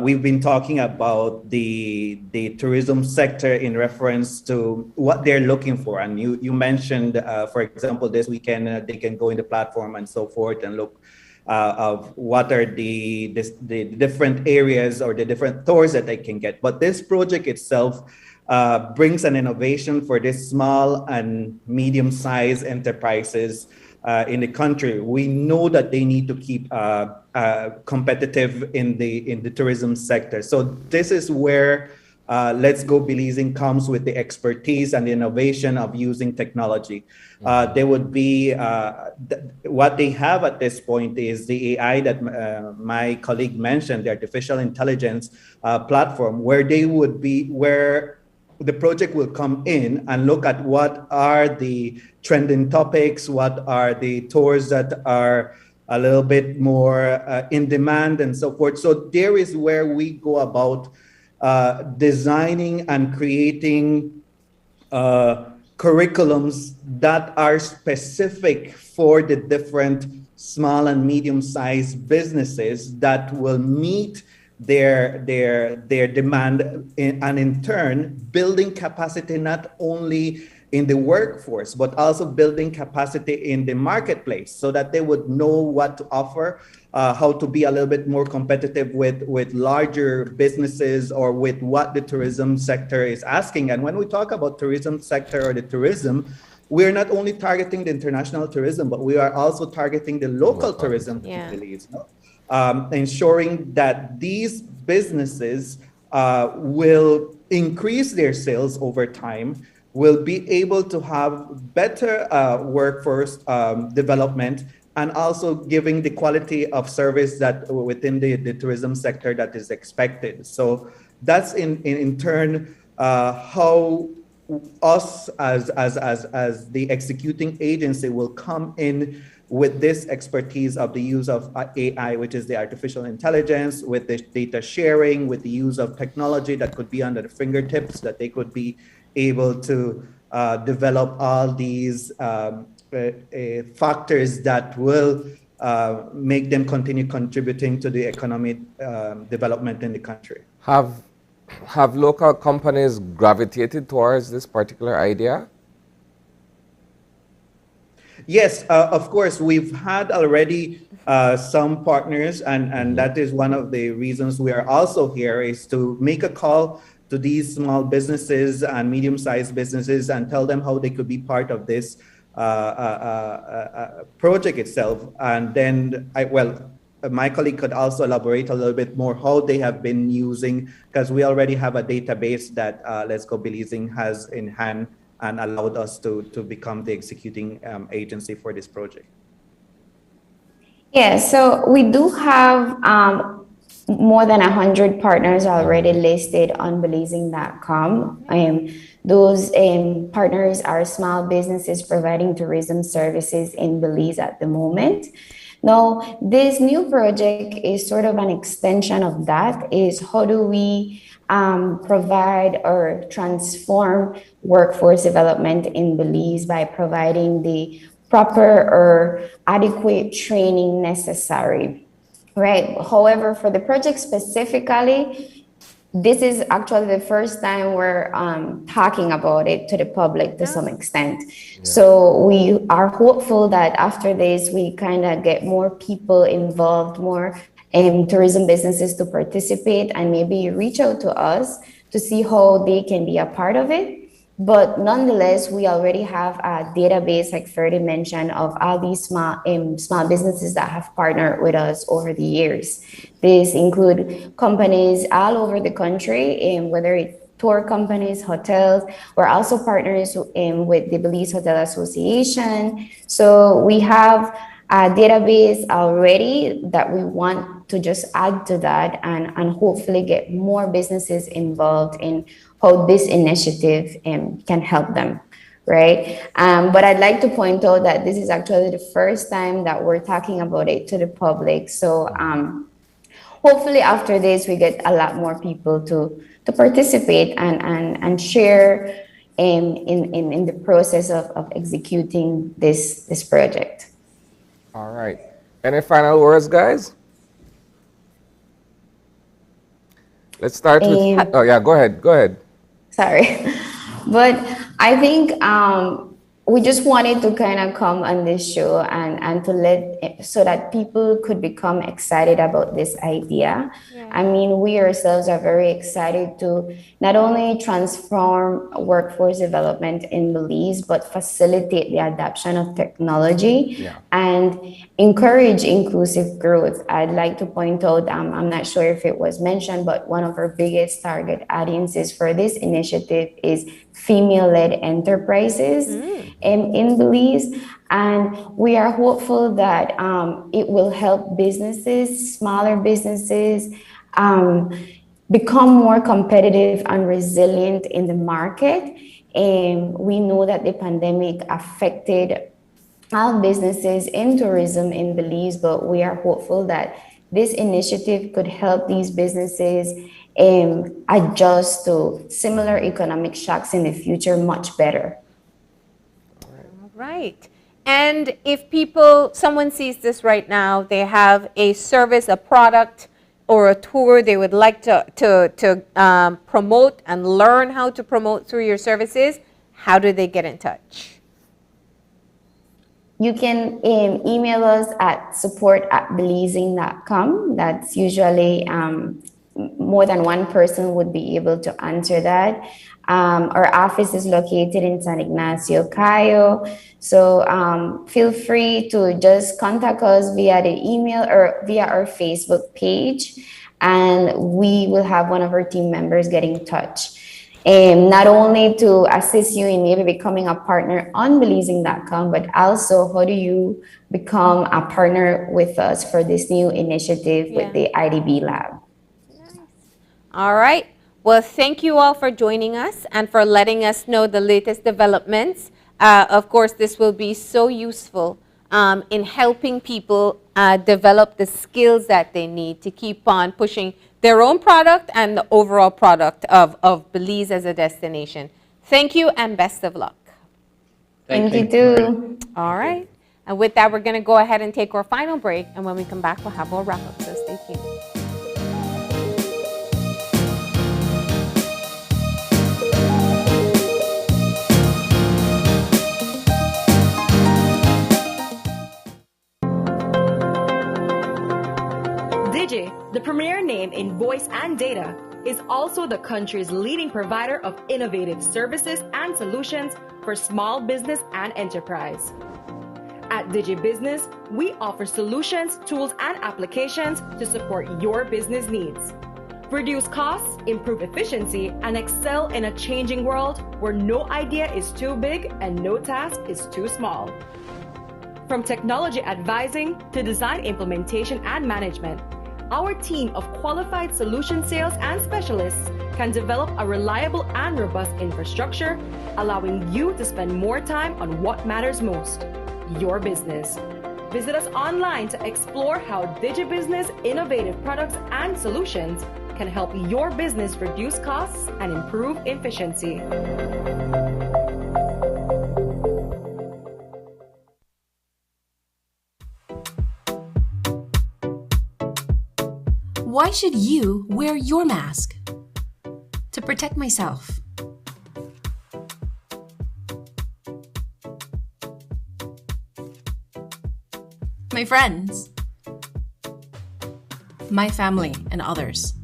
We've been talking about the tourism sector in reference to what they're looking for, and you mentioned, for example, this weekend they can go in the platform and so forth and look of what are the different areas or the different tours that they can get. But this project itself brings an innovation for this small and medium-sized enterprises in the country. We know that they need to keep competitive in the tourism sector. So this is where Let's Go Belizeing comes with the expertise and the innovation of using technology. There would be what they have at this point is the AI that my colleague mentioned, the artificial intelligence platform, where the project will come in and look at what are the trending topics, what are the tours that are a little bit more in demand and so forth. So there is where we go about designing and creating curriculums that are specific for the different small and medium-sized businesses that will meet their demand, and in turn building capacity not only in the workforce but also building capacity in the marketplace, so that they would know what to offer, how to be a little bit more competitive with larger businesses or with what the tourism sector is asking. And when we talk about tourism sector or the tourism, we're not only targeting the international tourism, but we are also targeting the local tourism, ensuring that these businesses will increase their sales over time, will be able to have better workforce development, and also giving the quality of service that within the tourism sector that is expected. So that's in turn how us as the executing agency will come in with this expertise of the use of AI, which is the artificial intelligence, with the data sharing, with the use of technology that could be under the fingertips, that they could be able to develop all these factors that will make them continue contributing to the economic development in the country.
Have local companies gravitated towards this particular idea?
Yes, of course, we've had already some partners, and that is one of the reasons we are also here, is to make a call to these small businesses and medium-sized businesses and tell them how they could be part of this project itself. And then, my colleague could also elaborate a little bit more how they have been using, because we already have a database that Let's Go Belizeing has in hand and allowed us to become the executing agency for this project.
Yeah, so we do have more than 100 partners already listed on Belizeing.com. Those partners are small businesses providing tourism services in Belize at the moment. Now, this new project is sort of an extension of that, is how do we provide or transform workforce development in Belize by providing the proper or adequate training necessary, right? However, for the project specifically, this is actually the first time we're talking about it to the public to some extent. Yeah. So we are hopeful that after this, we kind of get more people involved, more tourism businesses to participate, and maybe reach out to us to see how they can be a part of it. But nonetheless, we already have a database, like Ferdy mentioned, of all these small businesses that have partnered with us over the years. These include companies all over the country, whether it's tour companies, hotels. We're also partners with the Belize Hotel Association. So we have a database already that we want to just add to that and hopefully get more businesses involved in how this initiative can help them, right? But I'd like to point out that this is actually the first time that we're talking about it to the public. So hopefully after this, we get a lot more people to participate and share in the process of executing this project.
All right. Any final words, guys? Let's start with, oh yeah, go ahead. Sorry.
But I think we just wanted to kind of come on this show and to so that people could become excited about this idea. Yeah. I mean, we ourselves are very excited to not only transform workforce development in Belize, but facilitate the adoption of technology and encourage inclusive growth. I'd like to point out, I'm not sure if it was mentioned, but one of our biggest target audiences for this initiative is female-led enterprises in Belize, and we are hopeful that it will help businesses, smaller businesses, become more competitive and resilient in the market. And we know that the pandemic affected all businesses in tourism in Belize, but we are hopeful that this initiative could help these businesses adjust to similar economic shocks in the future much better.
All right. And if someone sees this right now, they have a service, a product, or a tour they would like to promote and learn how to promote through your services, how do they get in touch?
You can email us at support@belizeing.com. That's usually more than one person would be able to answer that. Our office is located in San Ignacio, Cayo. So feel free to just contact us via the email or via our Facebook page, and we will have one of our team members get in touch. Not only to assist you in maybe becoming a partner on Belizeing.com, but also how do you become a partner with us for this new initiative with the IDB Lab.
All right. Well, thank you all for joining us and for letting us know the latest developments. Of course, this will be so useful in helping people develop the skills that they need to keep on pushing their own product and the overall product of Belize as a destination. Thank you and best of luck.
Thank you too.
All right. And with that, we're going to go ahead and take our final break. And when we come back, we'll have our wrap up. So stay tuned.
Digi, the premier name in voice and data, is also the country's leading provider of innovative services and solutions for small business and enterprise. At Digi Business, we offer solutions, tools, and applications to support your business needs. Reduce costs, improve efficiency, and excel in a changing world where no idea is too big and no task is too small. From technology advising to design implementation and management, our team of qualified solution sales and specialists can develop a reliable and robust infrastructure, allowing you to spend more time on what matters most, your business. Visit us online to explore how DigiBusiness innovative products and solutions can help your business reduce costs and improve efficiency.
Why should you wear your mask? To protect myself. My friends. My family and others.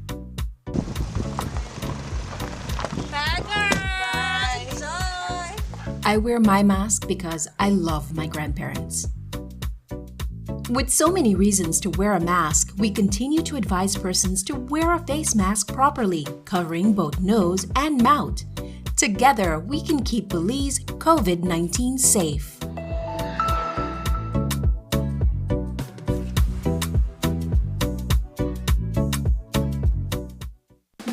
I wear my mask because I love my grandparents. With so many reasons to wear a mask, we continue to advise persons to wear a face mask properly, covering both nose and mouth. Together, we can keep Belize COVID-19 safe.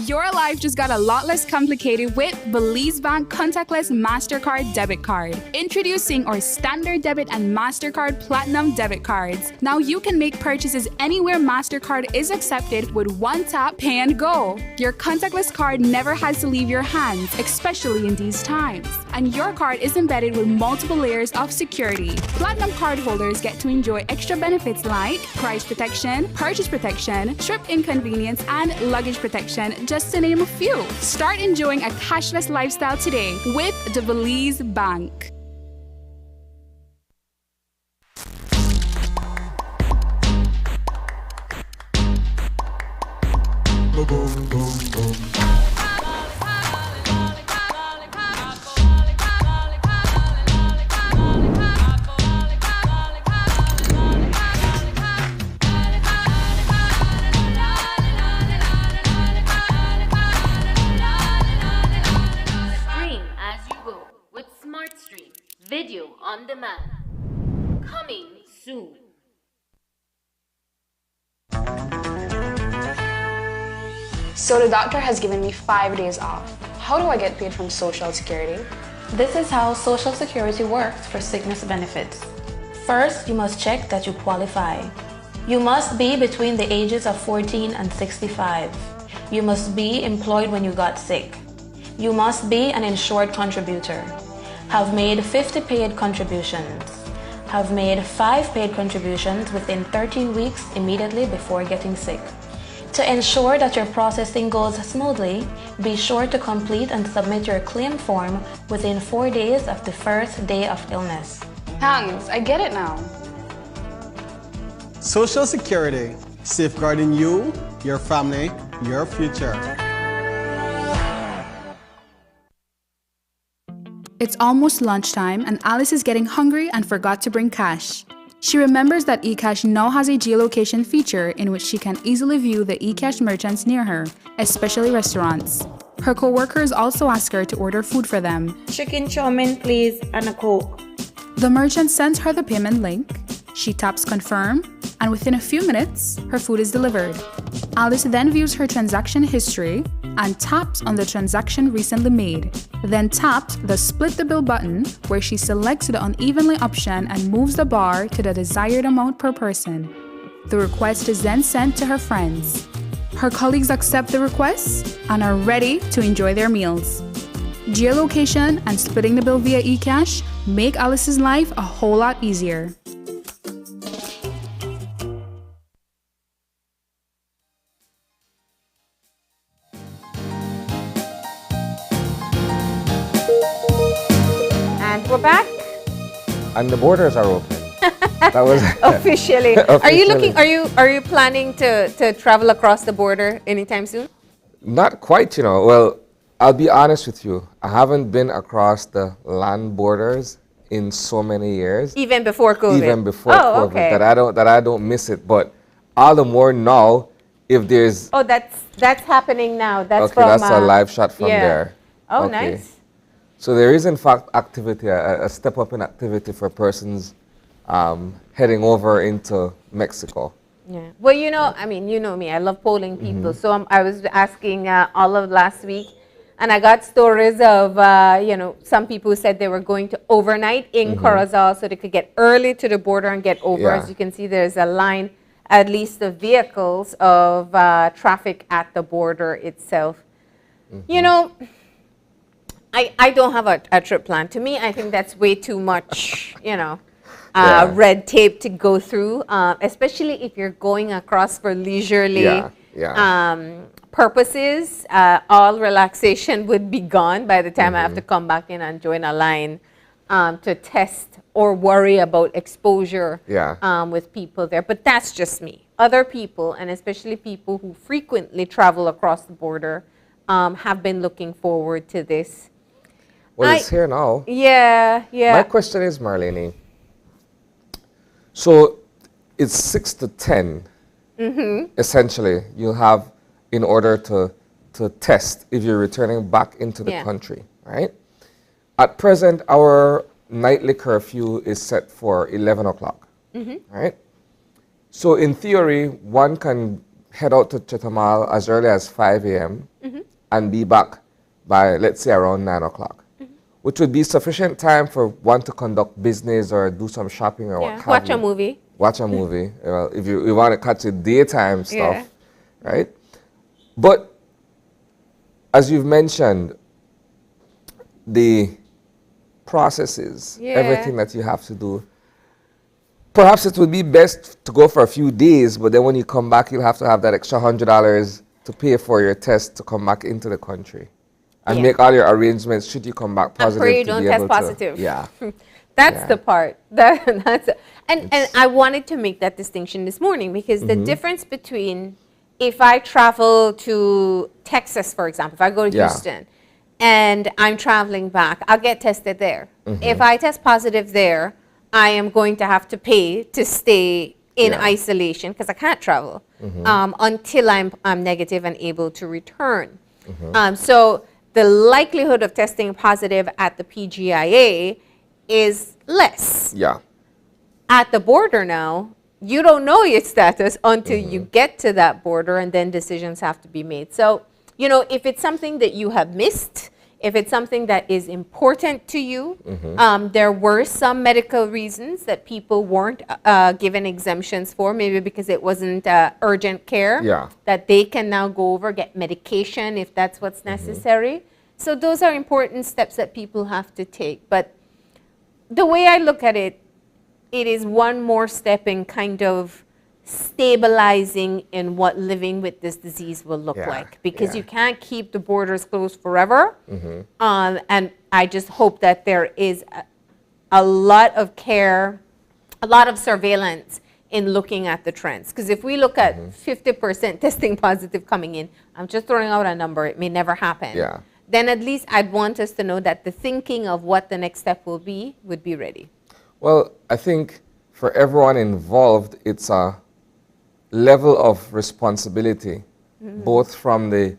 Your life just got a lot less complicated with Belize Bank Contactless MasterCard Debit Card. Introducing our Standard Debit and MasterCard Platinum Debit Cards. Now you can make purchases anywhere MasterCard is accepted with one tap, pay and go. Your contactless card never has to leave your hands, especially in these times. And your card is embedded with multiple layers of security. Platinum card holders get to enjoy extra benefits like price protection, purchase protection, trip inconvenience, and luggage protection, just to name a few. Start enjoying a cashless lifestyle today with the Belize Bank.
Video on demand. Coming soon.
So the doctor has given me 5 days off. How do I get paid from Social Security?
This is how Social Security works for sickness benefits. First, you must check that you qualify. You must be between the ages of 14 and 65. You must be employed when you got sick. You must be an insured contributor. Have made 50 paid contributions. Have made 5 paid contributions within 13 weeks immediately before getting sick. To ensure that your processing goes smoothly, be sure to complete and submit your claim form within 4 days of the first day of illness.
Thanks, I get it now.
Social Security, safeguarding you, your family, your future.
It's almost lunchtime and Alice is getting hungry and forgot to bring cash. She remembers that eCash now has a geolocation feature in which she can easily view the eCash merchants near her, especially restaurants. Her co-workers also ask her to order food for them.
Chicken chow mein, please, and a Coke.
The merchant sends her the payment link. She taps confirm, and within a few minutes, her food is delivered. Alice then views her transaction history and taps on the transaction recently made. Then taps the split the bill button where she selects the unevenly option and moves the bar to the desired amount per person. The request is then sent to her friends. Her colleagues accept the request and are ready to enjoy their meals. Geolocation and splitting the bill via eCash make Alice's life a whole lot easier.
We're back.
And the borders are open. That was
officially. Are you looking? Are you planning to travel across the border anytime soon?
Not quite, Well, I'll be honest with you. I haven't been across the land borders in so many years.
Even before COVID.
Even before COVID.
Okay.
That I don't miss it. But all the more now, if there's.
Oh, that's happening now. That's
okay.
from,
That's a live shot from there.
Oh,
okay.
Nice.
So there is, in fact, activity, a step up in activity for persons heading over into Mexico.
Yeah. Well, you know, I mean, you know me. I love polling people. So I was asking all of last week, and I got stories of, you know, some people who said they were going to overnight in Corozal so they could get early to the border and get over. As you can see, there's a line, at least of vehicles, of traffic at the border itself. You know, I don't have a trip plan. To me, I think that's way too much, you know. Red tape to go through, especially if you're going across for leisurely purposes. All relaxation would be gone by the time I have to come back in and join a line to test or worry about exposure with people there. But that's just me. Other people, and especially people who frequently travel across the border, have been looking forward to this.
Well, it's here now.
Yeah.
My question is, Marlene, so it's 6 to 10, essentially, you'll have in order to test if you're returning back into the country, right? At present, our nightly curfew is set for 11 o'clock, right? So in theory, one can head out to Chetumal as early as 5 a.m. And be back by, let's say, around 9 o'clock. Which would be sufficient time for one to conduct business or do some shopping or what have you.
Watch a movie.
Watch a movie. Well, if you want to catch the daytime stuff, right? But as you've mentioned, the processes, everything that you have to do, perhaps it would be best to go for a few days, but then when you come back, you'll have to have that extra $100 to pay for your test to come back into the country. And make all your arrangements should you come back positive.
And pray you don't test positive. That's the part. And I wanted to make that distinction this morning because the difference between if I travel to Texas, for example, if I go to Houston and I'm traveling back, I'll get tested there. If I test positive there, I am going to have to pay to stay in isolation because I can't travel until I'm negative and able to return. So the likelihood of testing positive at the PGIA is less. At the border now, you don't know your status until you get to that border, and then decisions have to be made. So, you know, if it's something that you have missed, if it's something that is important to you, there were some medical reasons that people weren't given exemptions for, maybe because it wasn't urgent care, that they can now go over, get medication if that's what's necessary. So those are important steps that people have to take. But the way I look at it, it is one more step in kind of stabilizing in what living with this disease will look like, because you can't keep the borders closed forever. And I just hope that there is a lot of care, a lot of surveillance in looking at the trends. Because if we look at 50% testing positive coming in, I'm just throwing out a number, it may never happen. Then at least I'd want us to know that the thinking of what the next step will be would be ready.
Well, I think for everyone involved, it's a level of responsibility, both from the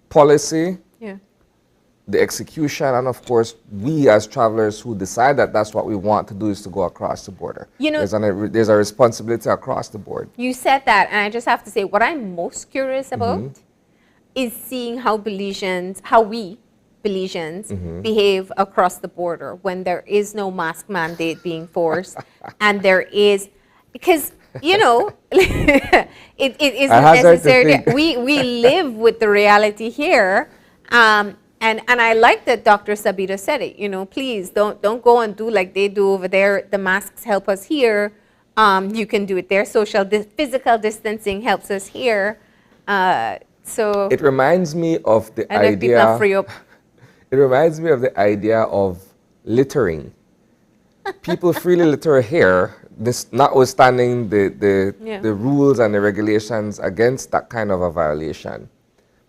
policy, the execution, and of course, we as travelers who decide that that's what we want to do is to go across the border. You know, there's a responsibility across the board.
You said that, and I just have to say, what I'm most curious about is seeing how we Belizeans behave across the border when there is no mask mandate being forced, and there is, because you know, it isn't necessary. We live with the reality here, and I like that Dr. Sabita said it. You know, please don't go and do like they do over there. The masks help us here. You can do it there. Physical distancing helps us here. So
it reminds me of the idea. It reminds me of the idea of littering. People freely litter here, this notwithstanding the rules and the regulations against that kind of a violation.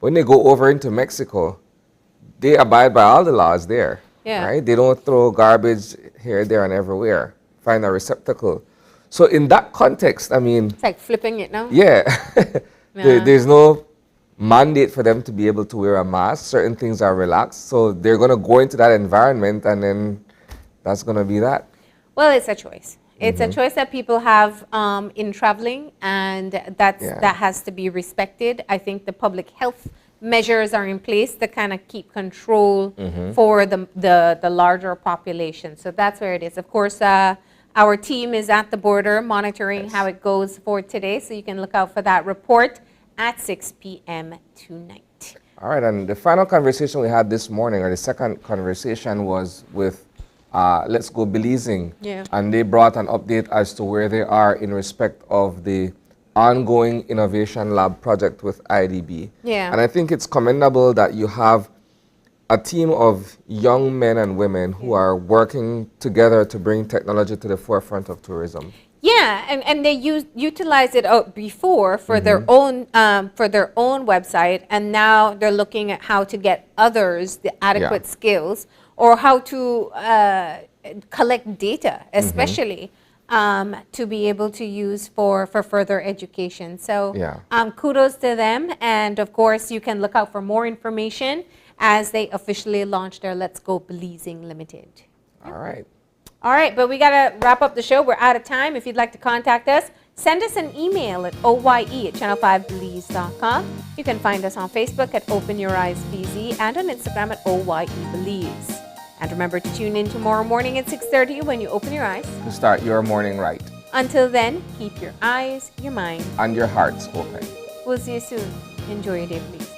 When they go over into Mexico, they abide by all the laws there, right? They don't throw garbage here, there, and everywhere. Find a receptacle. So in that context, I mean...
It's like flipping it now?
There's no mandate for them to be able to wear a mask. Certain things are relaxed. So they're going to go into that environment, and then that's going to be that.
Well, it's a choice. It's a choice that people have in traveling, and that has to be respected. I think the public health measures are in place to kind of keep control for the larger population. So that's where it is. Of course, our team is at the border monitoring how it goes for today, so you can look out for that report at 6 p.m. tonight.
All right, and the final conversation we had this morning, or the second conversation, was with Let's Go Belizeing.
Yeah.
And they brought an update as to where they are in respect of the ongoing Innovation Lab project with IDB.
Yeah.
And I think it's commendable that you have a team of young men and women who are working together to bring technology to the forefront of tourism.
Yeah, and they utilized it before for their own website, and now they're looking at how to get others the adequate skills, or how to collect data, especially to be able to use for further education. So kudos to them, and of course you can look out for more information as they officially launch their Let's Go Belizeing Limited.
All right.
All right, but we got to wrap up the show. We're out of time. If you'd like to contact us, send us an email at oye@channel5belize.com. You can find us on Facebook at Open Your Eyes BZ and on Instagram at OYEBelize. And remember to tune in tomorrow morning at 6:30 when you open your eyes.
To start your morning right.
Until then, keep your eyes, your mind,
and your hearts open.
We'll see you soon. Enjoy your day, please.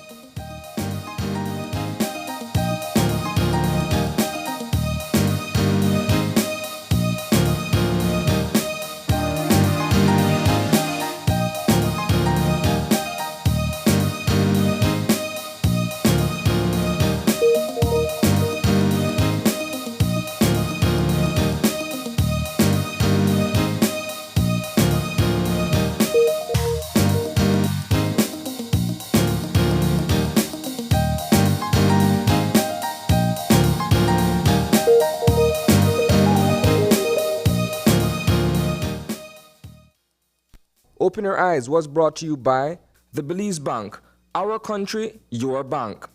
Open Your Eyes was brought to you by the Belize Bank. Our country, your bank.